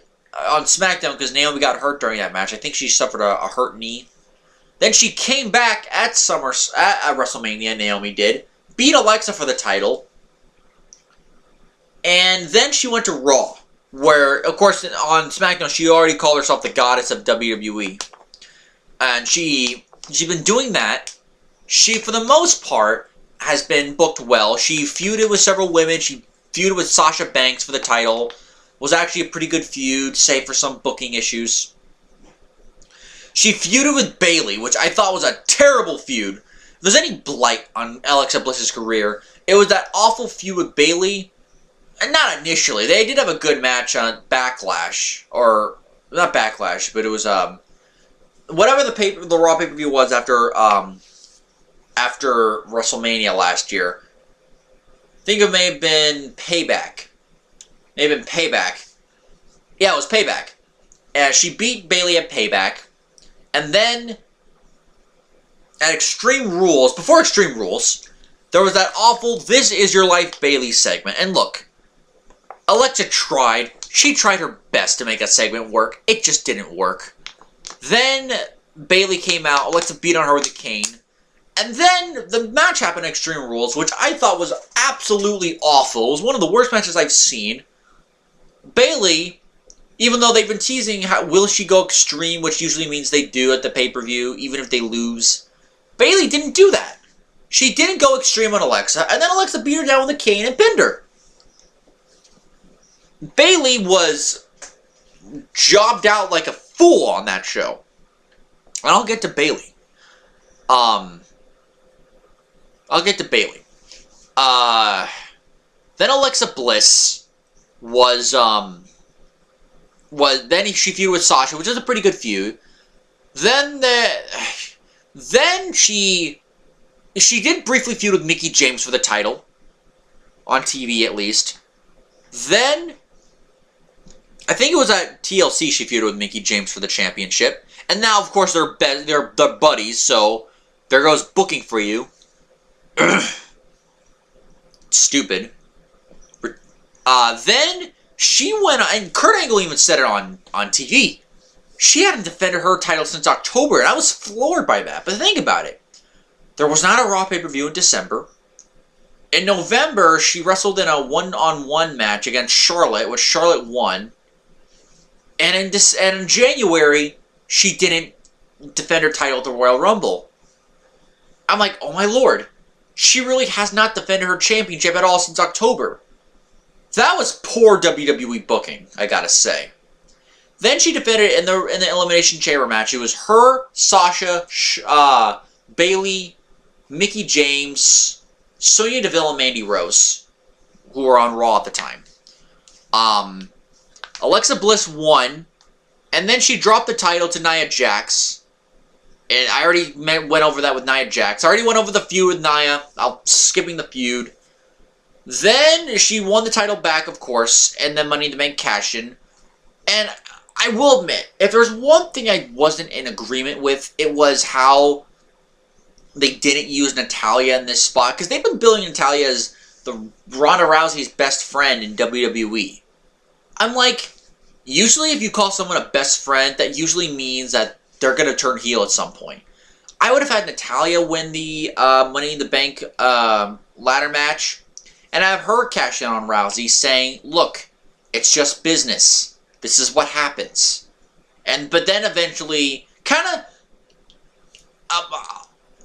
on SmackDown because Naomi got hurt during that match. I think she suffered a hurt knee. Then she came back at WrestleMania, Naomi did. Beat Alexa for the title. And then she went to Raw. Where, of course, on SmackDown, she already called herself the goddess of WWE. And she's been doing that. She, for the most part, has been booked well. She feuded with several women. She feuded with Sasha Banks for the title. Was actually a pretty good feud, save for some booking issues. She feuded with Bayley, which I thought was a terrible feud. If there's any blight on Alexa Bliss's career, it was that awful feud with Bayley. And not initially. They did have a good match on Backlash. Or, not Backlash, but it was, whatever the Raw pay-per-view was after WrestleMania last year. I think it may have been Payback. Yeah, it was Payback. And she beat Bayley at Payback. And then, at Extreme Rules, before Extreme Rules, there was that awful This Is Your Life Bayley segment. And look, Alexa tried. She tried her best to make that segment work. It just didn't work. Then, Bayley came out. Alexa beat on her with a cane. And then, the match happened at Extreme Rules, which I thought was absolutely awful. It was one of the worst matches I've seen. Bayley, even though they've been teasing will she go extreme, which usually means they do at the pay-per-view, even if they lose, Bayley didn't do that. She didn't go extreme on Alexa, and then Alexa beat her down with a cane and pinned her. Bayley was jobbed out like a fool on that show. And I'll get to Bayley. Then Alexa Bliss was then she feuded with Sasha, which is a pretty good feud. Then she did briefly feud with Mickie James for the title on TV at least. Then I think it was at TLC she feuded with Mickie James for the championship. And now, of course, they're buddies, so there goes booking for you. Stupid. Then She went, and Kurt Angle even said it on TV. She hadn't defended her title since October, and I was floored by that. But think about it. There was not a Raw pay-per-view in December. In November, she wrestled in a one-on-one match against Charlotte, which Charlotte won. And in January, she didn't defend her title at the Royal Rumble. I'm like, oh my lord. She really has not defended her championship at all since October. That was poor WWE booking, I gotta say. Then she defended it in the Elimination Chamber match. It was her, Sasha, Bayley, Mickie James, Sonya Deville, and Mandy Rose, who were on Raw at the time. Alexa Bliss won, and then she dropped the title to Nia Jax. And I already went over that with Nia Jax. I already went over the feud with Nia. I'm skipping the feud. Then she won the title back, of course, and then Money in the Bank cash-in. And I will admit, if there's one thing I wasn't in agreement with, it was how they didn't use Natalya in this spot. Because they've been billing Natalya as the Ronda Rousey's best friend in WWE. I'm like, usually if you call someone a best friend, that usually means that they're going to turn heel at some point. I would have had Natalya win the Money in the Bank ladder match, and have her cash in on Rousey saying, look, it's just business. This is what happens. But then eventually, kind of,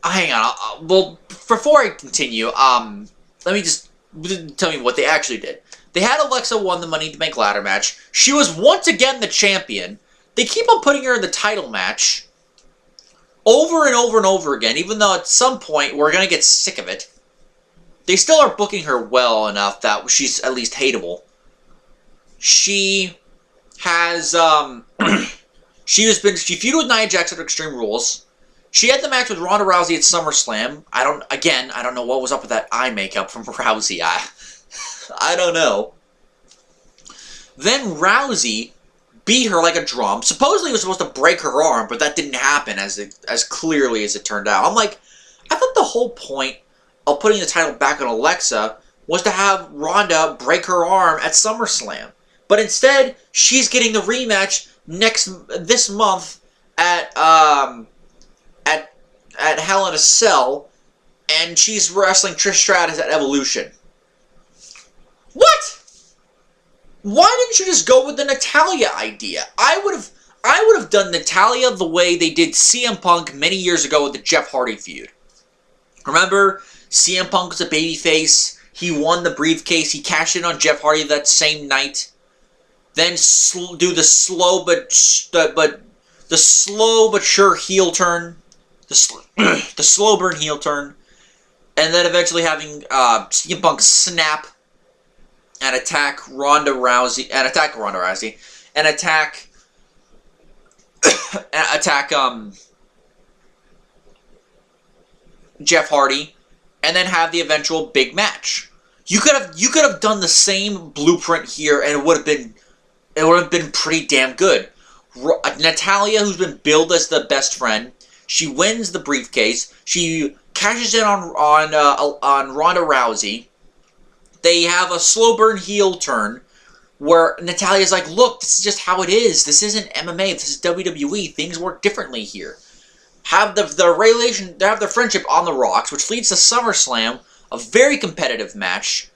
hang on, well, before I continue, let me just tell you what they actually did. They had Alexa won the Money in the Bank ladder match. She was once again the champion. They keep on putting her in the title match over and over and over again, even though at some point we're going to get sick of it. They still are booking her well enough that she's at least hateable. She has, she feuded with Nia Jax at Extreme Rules. She had the match with Ronda Rousey at SummerSlam. I don't know what was up with that eye makeup from Rousey. I don't know. Then Rousey beat her like a drum. Supposedly it was supposed to break her arm, but that didn't happen as clearly as it turned out. I'm like, I thought the whole point of putting the title back on Alexa was to have Ronda break her arm at SummerSlam. But instead, she's getting the rematch this month at Hell in a Cell, and she's wrestling Trish Stratus at Evolution. What? Why didn't you just go with the Natalya idea? I would have done Natalya the way they did CM Punk many years ago with the Jeff Hardy feud. Remember, CM Punk was a babyface. He won the briefcase. He cashed in on Jeff Hardy that same night. Then do the slow but sure heel turn, the slow burn heel turn, and then eventually having CM Punk snap and attack Ronda Rousey, and attack Jeff Hardy, and then have the eventual big match. You could have done the same blueprint here, and it would have been pretty damn good. Natalya, who's been billed as the best friend, she wins the briefcase. She cashes in on Ronda Rousey. They have a slow burn heel turn where Natalya's like, look, this is just how it is. This isn't MMA. This is WWE. Things work differently here. Have their relation, they have their friendship on the rocks, which leads to SummerSlam, a very competitive match.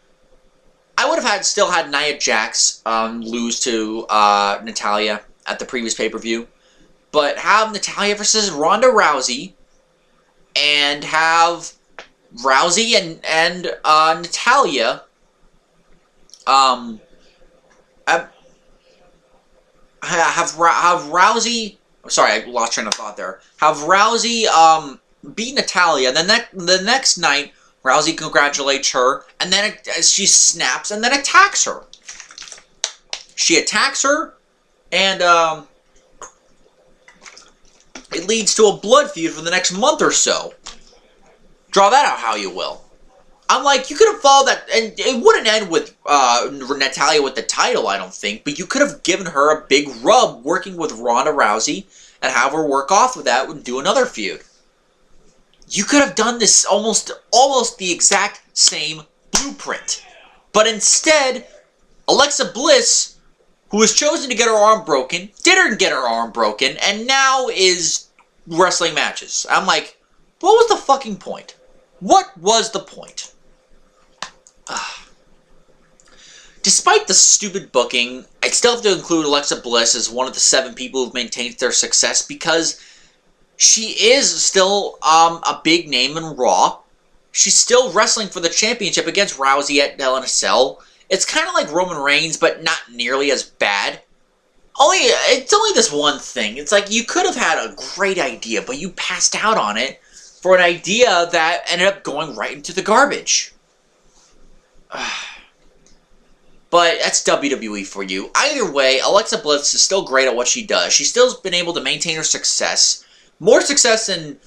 I would have still had Nia Jax lose to Natalya at the previous pay-per-view, but have Natalya versus Ronda Rousey, and have Rousey and Natalya have Rousey. Sorry, I lost train of thought there. Have Rousey beat Natalya. Then the next night, Rousey congratulates her, and then she snaps and then attacks her. She attacks her, and it leads to a blood feud for the next month or so. Draw that out how you will. I'm like, you could have followed that, and it wouldn't end with Natalya with the title, I don't think, but you could have given her a big rub working with Ronda Rousey and have her work off with that and do another feud. You could have done this almost the exact same blueprint. But instead, Alexa Bliss, who was chosen to get her arm broken, didn't get her arm broken, and now is wrestling matches. I'm like, what was the fucking point? What was the point? Despite the stupid booking, I still have to include Alexa Bliss as one of the 7 people who've maintained their success because she is still a big name in Raw. She's still wrestling for the championship against Rousey at Hell in a Cell. It's kind of like Roman Reigns, but not nearly as bad. It's only this one thing. It's like you could have had a great idea, but you passed out on it for an idea that ended up going right into the garbage. But that's WWE for you. Either way, Alexa Bliss is still great at what she does. She's still been able to maintain her success. More success in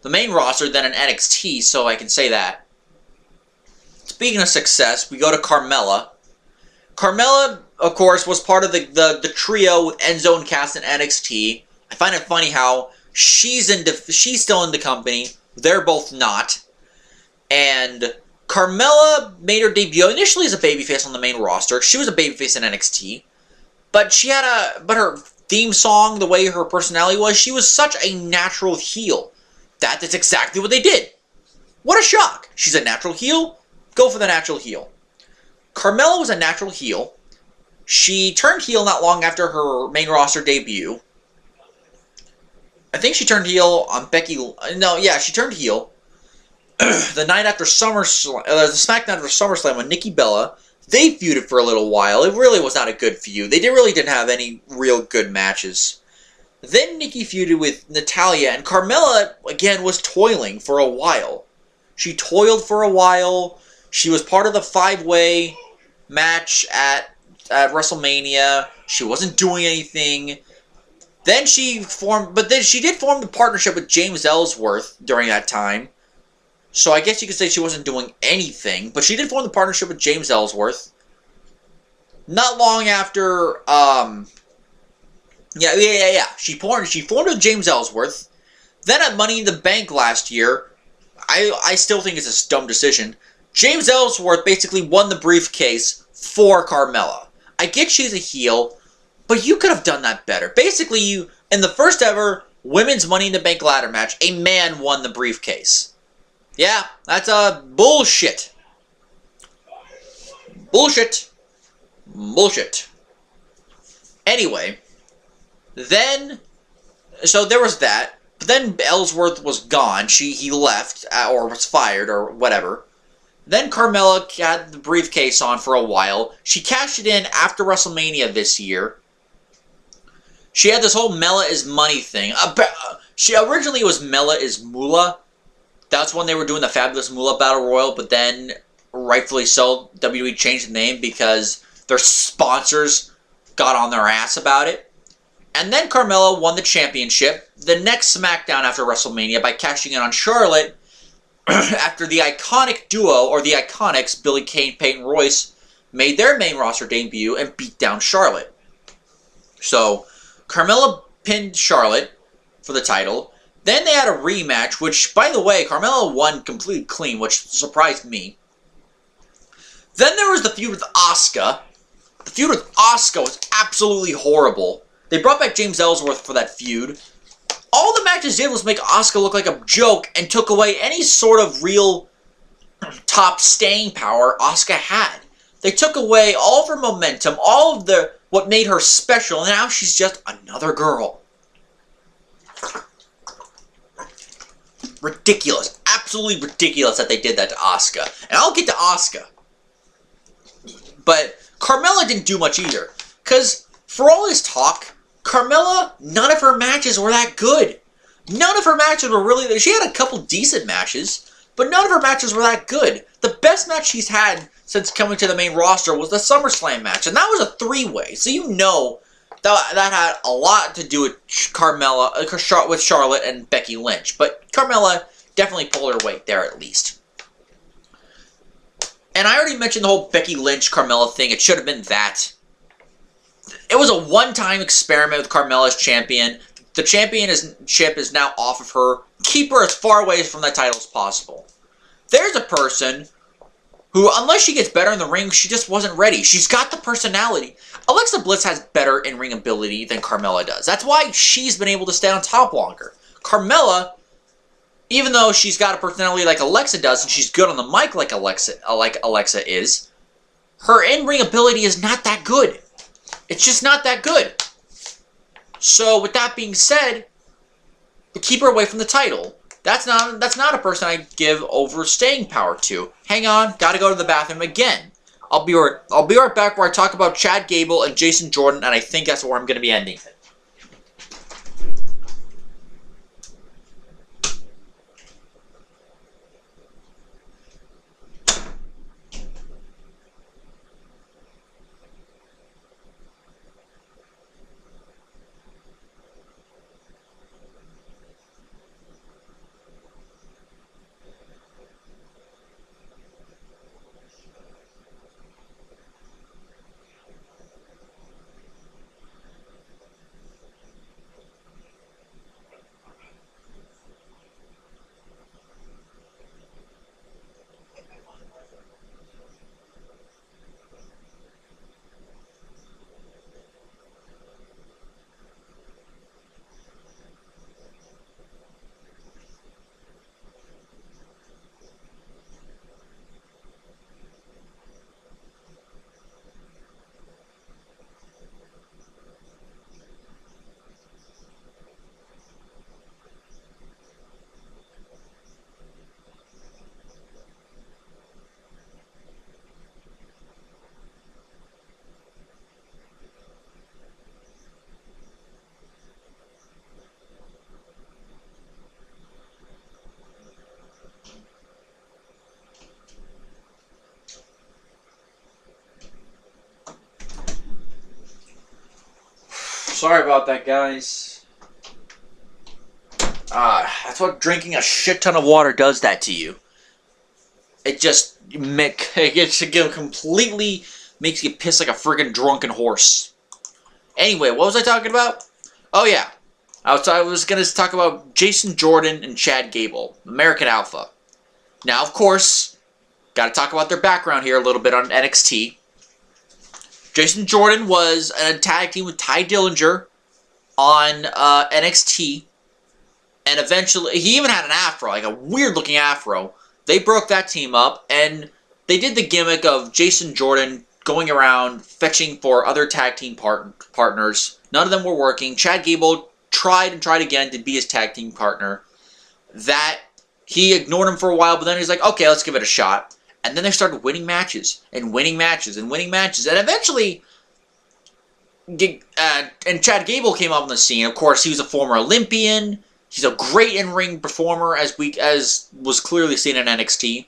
the main roster than in NXT, so I can say that. Speaking of success, we go to Carmella. Carmella, of course, was part of the trio with Enzo and Cass in NXT. I find it funny how she's still in the company. They're both not. And Carmella made her debut initially as a babyface on the main roster. She was a babyface in NXT. But her theme song, the way her personality was, she was such a natural heel. That's exactly what they did. What a shock. She's a natural heel. Go for the natural heel. Carmella was a natural heel. She turned heel not long after her main roster debut. I think she turned heel on Becky... No, yeah, she turned heel. The night after SummerSlam... the SmackDown after SummerSlam with Nikki Bella. They feuded for a little while. It really was not a good feud. They really didn't have any real good matches. Then Nikki feuded with Natalya, and Carmella, again, was toiling for a while. She toiled for a while. She was part of the 5-way match at WrestleMania. She wasn't doing anything. Then she did form the partnership with James Ellsworth during that time. So I guess you could say she wasn't doing anything, but she did form the partnership with James Ellsworth. Not long after, She formed with James Ellsworth. Then at Money in the Bank last year, I still think it's a dumb decision. James Ellsworth basically won the briefcase for Carmella. I get she's a heel, but you could have done that better. Basically, in the first ever women's Money in the Bank ladder match, a man won the briefcase. Yeah, that's bullshit. Bullshit. Bullshit. Anyway, so there was that. But then Ellsworth was gone. He left, or was fired, or whatever. Then Carmella had the briefcase on for a while. She cashed it in after WrestleMania this year. She had this whole Mella is money thing. Originally it was Mella is Moolah. That's when they were doing the Fabulous Moolah Battle Royal, but then, rightfully so, WWE changed the name because their sponsors got on their ass about it. And then Carmella won the championship the next SmackDown after WrestleMania by cashing in on Charlotte after the Iconic duo, or the Iconics, Billie Kay and Peyton Royce, made their main roster debut and beat down Charlotte. So, Carmella pinned Charlotte for the title. Then they had a rematch, which, by the way, Carmella won completely clean, which surprised me. Then there was the feud with Asuka. The feud with Asuka was absolutely horrible. They brought back James Ellsworth for that feud. All the matches did was make Asuka look like a joke and took away any sort of real top staying power Asuka had. They took away all of her momentum, all of what made her special, and now she's just another girl. Ridiculous. Absolutely ridiculous that they did that to Asuka. And I'll get to Asuka. But Carmella didn't do much either. Because for all this talk, Carmella, none of her matches were that good. None of her matches were really... She had a couple decent matches, but none of her matches were that good. The best match she's had since coming to the main roster was the SummerSlam match, and that was a 3-way. So you know that had a lot to do with Carmella, with Charlotte and Becky Lynch. But Carmella definitely pulled her weight there at least. And I already mentioned the whole Becky Lynch-Carmella thing. It should have been that. It was a one-time experiment with Carmella as champion. The championship is now off of her. Keep her as far away from that title as possible. There's a person who, unless she gets better in the ring, she just wasn't ready. She's got the personality. Alexa Bliss has better in-ring ability than Carmella does. That's why she's been able to stay on top longer. Carmella, even though she's got a personality like Alexa does, and she's good on the mic like Alexa is, her in-ring ability is not that good. It's just not that good. So, with that being said, keep her away from the title. That's not a person I give over staying power to. Hang on, gotta go to the bathroom again. I'll be right back where I talk about Chad Gable and Jason Jordan, and I think that's where I'm gonna be ending it. Sorry about that, guys. That's what drinking a shit ton of water does that to you. It just completely makes you piss like a friggin' drunken horse. Anyway, what was I talking about? Oh yeah, I was gonna talk about Jason Jordan and Chad Gable, American Alpha. Now, of course, gotta talk about their background here a little bit on NXT. Jason Jordan was in a tag team with Ty Dillinger on NXT, and eventually, he even had an afro, like a weird-looking afro. They broke that team up, and they did the gimmick of Jason Jordan going around fetching for other tag team partners. None of them were working. Chad Gable tried and tried again to be his tag team partner. That, he ignored him for a while, but then he's like, okay, let's give it a shot. And then they started winning matches, and winning matches, and winning matches. And eventually, and Chad Gable came up on the scene. Of course, he was a former Olympian. He's a great in-ring performer, as was clearly seen in NXT.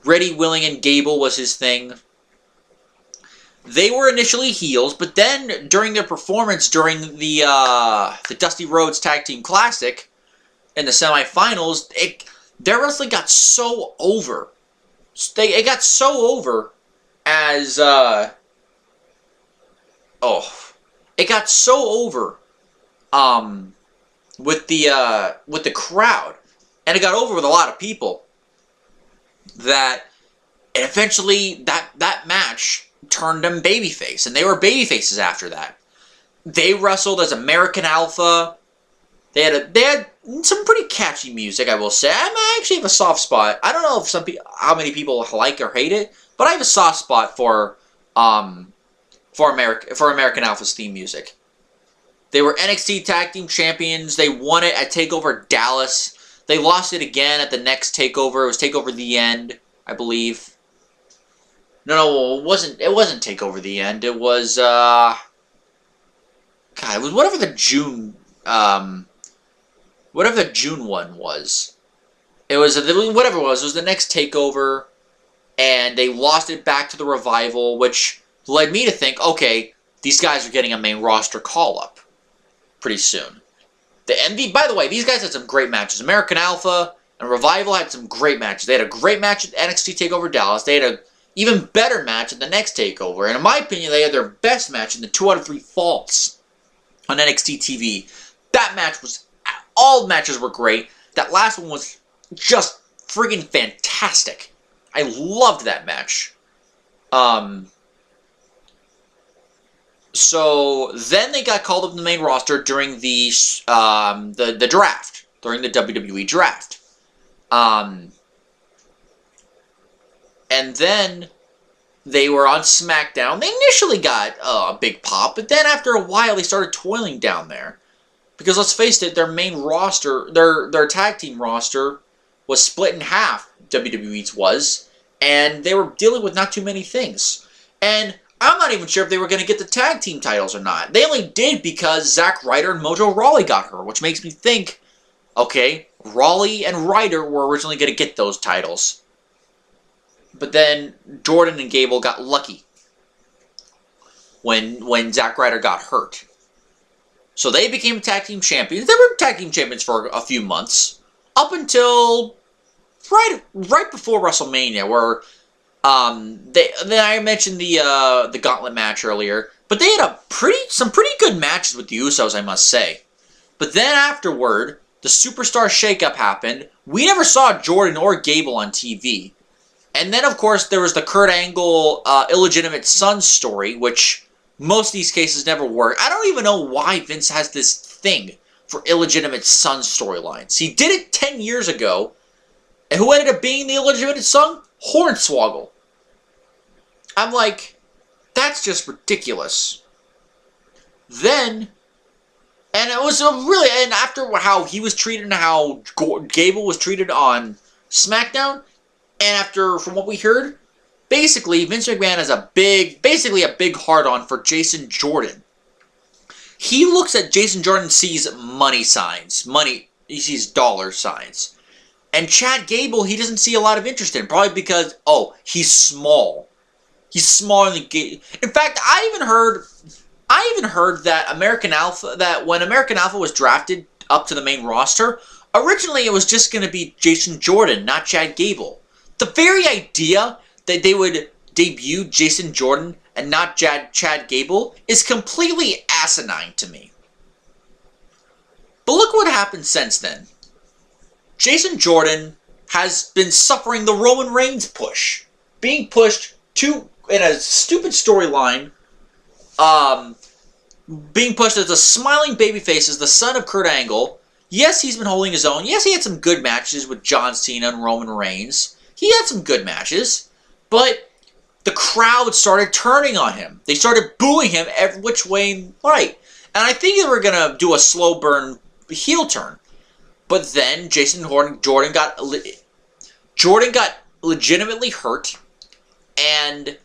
Ready, willing, and Gable was his thing. They were initially heels, but then during their performance during the Dusty Rhodes Tag Team Classic in the semifinals, their wrestling got so over. It got so over as it got so over with the crowd, and it got over with a lot of people that eventually that match turned them babyface, and they were babyfaces after that. They wrestled as American Alpha. They had some pretty catchy music, I will say. I actually have a soft spot. I don't know if how many people like or hate it, but I have a soft spot for American Alpha's theme music. They were NXT Tag Team Champions. They won it at TakeOver Dallas. They lost it again at the next TakeOver. It was TakeOver The End, I believe. No, it wasn't TakeOver The End. It was God, it was whatever the June one was. It was whatever it was the next TakeOver, and they lost it back to the Revival, which led me to think, okay, these guys are getting a main roster call-up pretty soon. By the way, these guys had some great matches. American Alpha and Revival had some great matches. They had a great match at NXT TakeOver Dallas. They had an even better match at the next TakeOver. And in my opinion, they had their best match in the 2 out of 3 Falls on NXT TV. That match was... all matches were great. That last one was just friggin' fantastic. I loved that match. So then they got called up to the main roster during the draft, during the WWE draft. And then they were on SmackDown. They initially got a big pop, but then after a while they started toiling down there. Because let's face it, their main roster, their tag team roster was split in half, WWE's was, and they were dealing with not too many things. And I'm not even sure if they were going to get the tag team titles or not. They only did because Zack Ryder and Mojo Rawley got hurt, which makes me think, okay, Rawley and Ryder were originally going to get those titles. But then Jordan and Gable got lucky when Zack Ryder got hurt. So they became tag team champions. They were tag team champions for a few months. Up until right before WrestleMania, where I mentioned the Gauntlet match earlier, but they had some pretty good matches with the Usos, I must say. But then afterward, the Superstar Shakeup happened. We never saw Jordan or Gable on TV. And then, of course, there was the Kurt Angle illegitimate son story, which most of these cases never work. I don't even know why Vince has this thing for illegitimate son storylines. He did it 10 years ago, and who ended up being the illegitimate son? Hornswoggle. I'm like, that's just ridiculous. Then, and it was really, and after how he was treated and how Gable was treated on SmackDown, and after, from what we heard, basically, Vince McMahon has basically a big hard-on for Jason Jordan. He looks at Jason Jordan, sees money signs. He sees dollar signs. And Chad Gable, he doesn't see a lot of interest in. Probably because, oh, he's small. He's smaller than Gable. In fact, I even heard that when American Alpha was drafted up to the main roster, originally it was just going to be Jason Jordan, not Chad Gable. The very idea that they would debut Jason Jordan and not Chad Gable is completely asinine to me. But look what happened since then. Jason Jordan has been suffering the Roman Reigns push. Being pushed in a stupid storyline, being pushed as a smiling babyface as the son of Kurt Angle. Yes, he's been holding his own. Yes, he had some good matches with John Cena and Roman Reigns. He had some good matches, but the crowd started turning on him. They started booing him every which way right. And I think they were going to do a slow burn heel turn. But then Jordan got legitimately hurt, and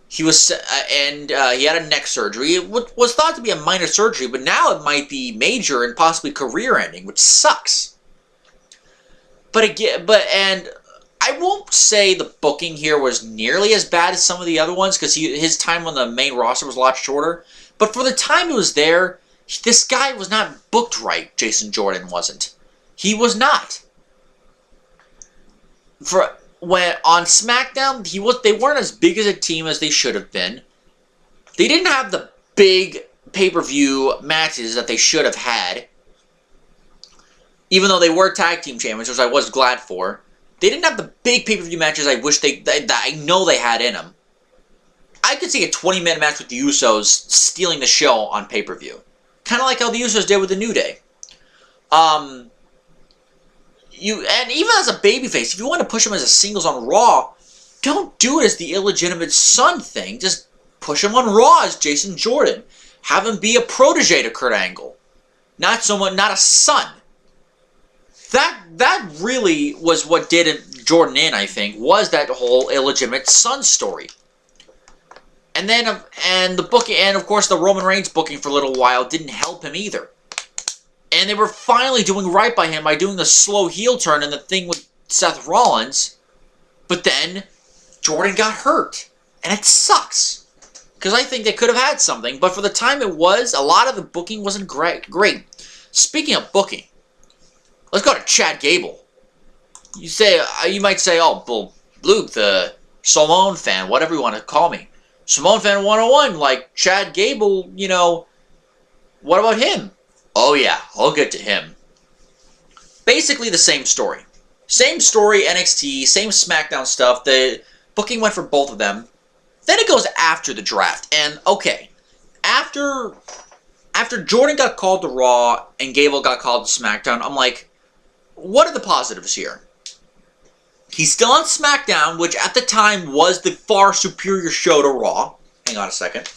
he had a neck surgery. It was thought to be a minor surgery, but now it might be major and possibly career-ending, which sucks. And I won't say the booking here was nearly as bad as some of the other ones, because his time on the main roster was a lot shorter. But for the time he was there, this guy was not booked right. Jason Jordan wasn't. He was not. When on SmackDown, they weren't as big as a team as they should have been. They didn't have the big pay-per-view matches that they should have had. Even though they were tag team champions, which I was glad for. They didn't have the big pay-per-view matches I wish that I know they had in them. I could see a 20-minute match with the Usos stealing the show on pay-per-view. Kind of like how the Usos did with the New Day. And even as a babyface, if you want to push him as a singles on Raw, don't do it as the illegitimate son thing. Just push him on Raw as Jason Jordan. Have him be a protege to Kurt Angle. Not a son. That really was what did Jordan in, I think, was that whole illegitimate son story. And then, the booking, and of course the Roman Reigns booking for a little while didn't help him either. And they were finally doing right by him by doing the slow heel turn and the thing with Seth Rollins. But then, Jordan got hurt. And it sucks. Because I think they could have had something. But for the time it was, a lot of the booking wasn't great. Speaking of booking, let's go to Chad Gable. You might say, oh, well, Luke, the Samoan fan, whatever you want to call me. Samoan fan 101, like Chad Gable, what about him? Oh yeah, I'll get to him. Basically the same story. Same story, NXT, same SmackDown stuff. The booking went for both of them. Then it goes after the draft. And, okay, after Jordan got called to Raw and Gable got called to SmackDown, I'm like, what are the positives here? He's still on SmackDown, which at the time was the far superior show to Raw. Hang on a second.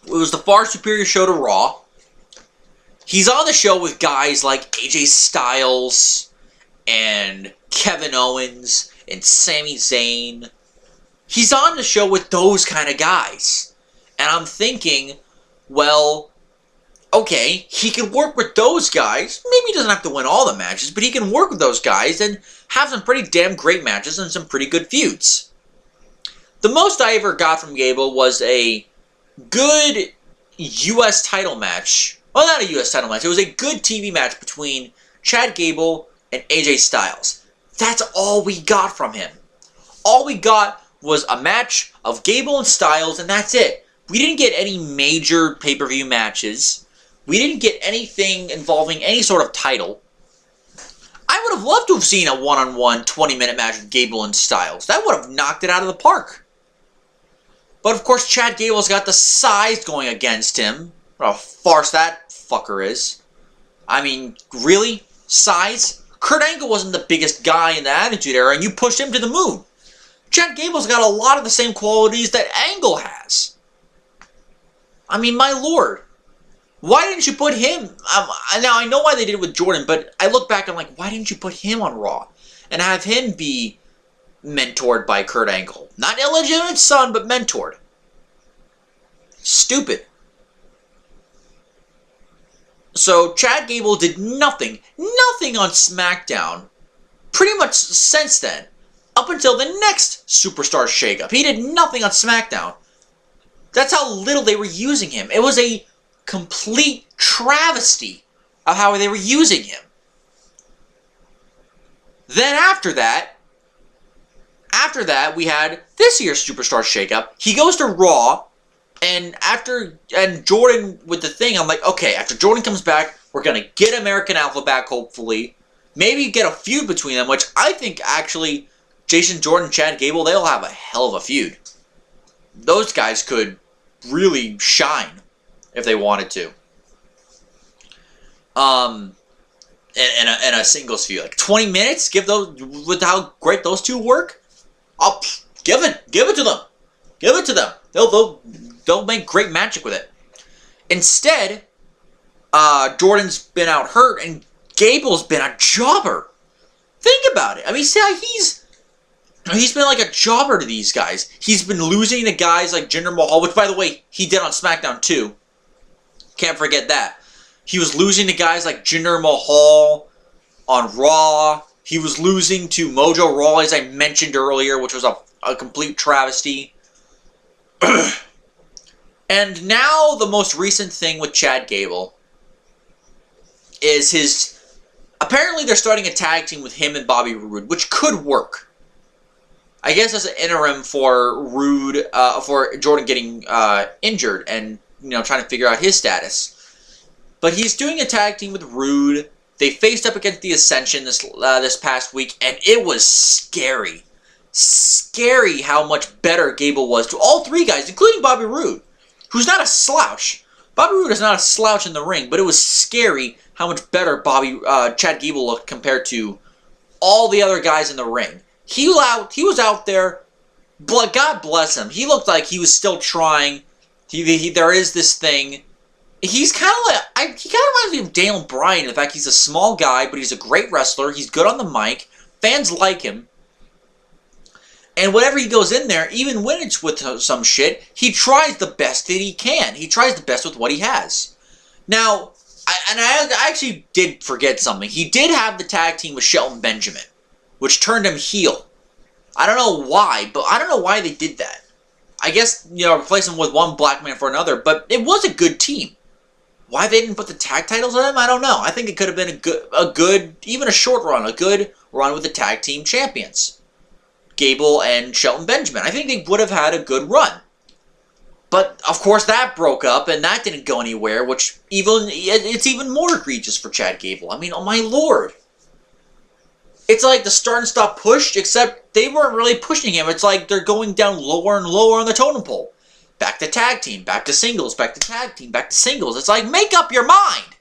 It was the far superior show to Raw. He's on the show with guys like AJ Styles and Kevin Owens and Sami Zayn. He's on the show with those kind of guys. And I'm thinking, well, okay, he can work with those guys. Maybe he doesn't have to win all the matches, but he can work with those guys and have some pretty damn great matches and some pretty good feuds. The most I ever got from Gable was a good U.S. title match. Well, not a U.S. title match. It was a good TV match between Chad Gable and AJ Styles. That's all we got from him. All we got was a match of Gable and Styles, and that's it. We didn't get any major pay-per-view matches. We didn't get anything involving any sort of title. I would have loved to have seen a one-on-one 20-minute match with Gable and Styles. That would have knocked it out of the park. But of course, Chad Gable's got the size going against him. What a farce that fucker is. I mean, really? Size? Kurt Angle wasn't the biggest guy in the Attitude Era, and you pushed him to the moon. Chad Gable's got a lot of the same qualities that Angle has. I mean, my lord. Why didn't you put him... now, I know why they did it with Jordan, but I look back and I'm like, why didn't you put him on Raw? And have him be mentored by Kurt Angle. Not illegitimate son, but mentored. Stupid. So, Chad Gable did nothing on SmackDown, pretty much since then, up until the next Superstar shakeup. He did nothing on SmackDown. That's how little they were using him. It was a complete travesty of how they were using him. Then after that, we had this year's Superstar shakeup. He goes to Raw, and Jordan with the thing, I'm like, okay, after Jordan comes back, we're going to get American Alpha back, hopefully. Maybe get a feud between them, which I think actually Jason Jordan and Chad Gable, they'll have a hell of a feud. Those guys could really shine if they wanted to. In a singles feud, like 20 minutes, give those, with how great those two work, I'll give it to them. Give it to them. They'll make great magic with it. Instead, Jordan's been out hurt and Gable's been a jobber. Think about it. I mean, see how he's been like a jobber to these guys. He's been losing to guys like Jinder Mahal, which, by the way, he did on SmackDown too. Can't forget that. He was losing to guys like Jinder Mahal on Raw. He was losing to Mojo Rawley, as I mentioned earlier, which was a complete travesty. And now the most recent thing with Chad Gable is his... Apparently they're starting a tag team with him and Bobby Roode, which could work. I guess as an interim for Roode, for Jordan getting injured and, trying to figure out his status. But he's doing a tag team with Roode. They faced up against the Ascension this past week, and it was scary. Scary how much better Gable was to all three guys, including Bobby Roode, who's not a slouch. Bobby Roode is not a slouch in the ring, but it was scary how much better Chad Gable looked compared to all the other guys in the ring. He was out there. God bless him. He looked like he was still trying. There is this thing. He's kind of like, he kind of reminds me of Daniel Bryan. In fact, he's a small guy, but he's a great wrestler. He's good on the mic. Fans like him. And whenever he goes in there, even when it's with some shit, he tries the best that he can. He tries the best with what he has. Now, I actually did forget something. He did have the tag team with Shelton Benjamin, which turned him heel. I don't know why, but I don't know why they did that. I guess, replace him with one black man for another, but it was a good team. Why they didn't put the tag titles on them, I don't know. I think it could have been a good, even a short run, a good run with the tag team champions. Gable and Shelton Benjamin. I think they would have had a good run. But, of course, that broke up, and that didn't go anywhere, which it's even more egregious for Chad Gable. I mean, oh my lord. It's like the start and stop push, except they weren't really pushing him. It's like they're going down lower and lower on the totem pole. Back to tag team, back to singles, back to tag team, back to singles. It's like, make up your mind!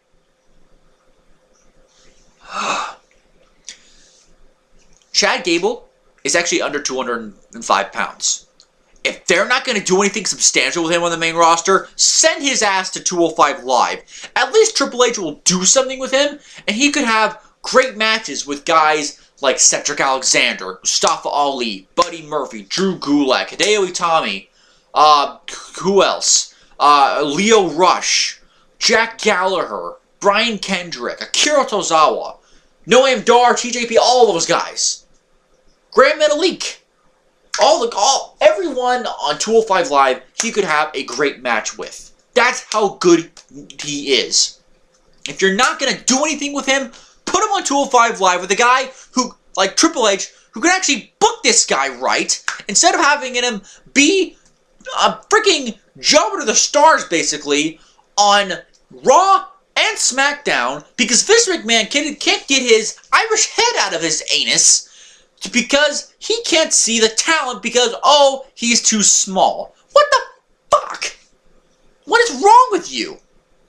Chad Gable is actually under 205 pounds. If they're not going to do anything substantial with him on the main roster, send his ass to 205 Live. At least Triple H will do something with him, and he could have great matches with guys like Cedric Alexander, Mustafa Ali, Buddy Murphy, Drew Gulak, Hideo Itami, who else? Leo Rush, Jack Gallagher, Brian Kendrick, Akira Tozawa, Noam Dar, TJP, all those guys. Grand Metalik. Everyone on 205 Live, he could have a great match with. That's how good he is. If you're not going to do anything with him, put him on 205 Live with a guy who, like Triple H, who can actually book this guy right, instead of having him be a freaking jumper to the stars, basically, on Raw and SmackDown, because Vince McMahon can't get his Irish head out of his anus, because he can't see the talent because, oh, he's too small. What the fuck? What is wrong with you?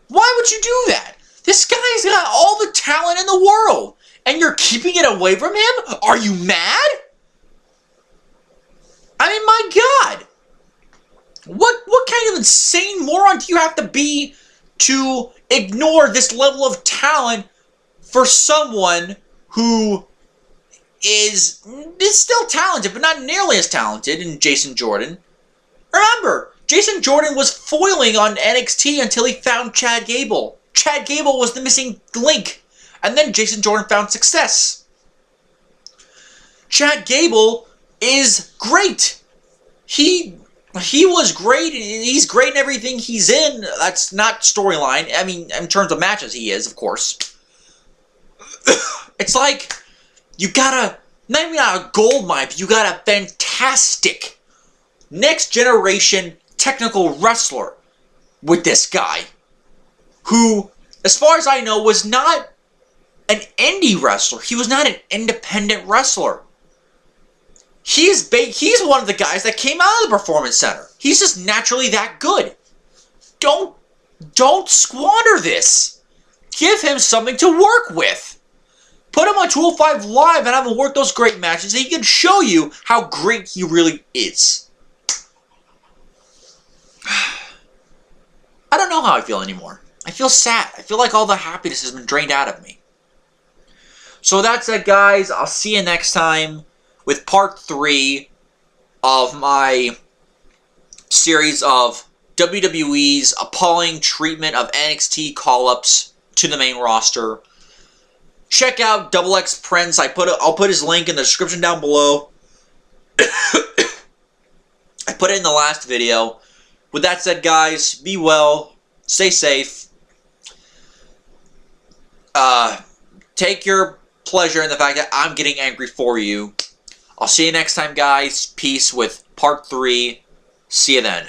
Why would you do that? This guy's got all the talent in the world, and you're keeping it away from him? Are you mad? I mean, my God. What kind of insane moron do you have to be to ignore this level of talent for someone who is still talented, but not nearly as talented in Jason Jordan? Remember, Jason Jordan was foiling on NXT until he found Chad Gable. Chad Gable was the missing link, and then Jason Jordan found success. Chad Gable is great. He was great, and he's great in everything he's in. That's not storyline. I mean, in terms of matches, he is, of course. It's like, you got not even a gold mine, but you got a fantastic next generation technical wrestler with this guy, who, as far as I know, was not an indie wrestler. He was not an independent wrestler. He's one of the guys that came out of the Performance Center. He's just naturally that good. Don't squander this. Give him something to work with. Put him on 205 Live and have him work those great matches, and he can show you how great he really is. I don't know how I feel anymore. I feel sad. I feel like all the happiness has been drained out of me. So that's it, guys. I'll see you next time with part 3 of my series of WWE's appalling treatment of NXT call-ups to the main roster. Check out Double X Prince. I'll put his link in the description down below. I put it in the last video. With that said, guys, be well, stay safe. Take your pleasure in the fact that I'm getting angry for you. I'll see you next time, guys. Peace with part 3. See you then.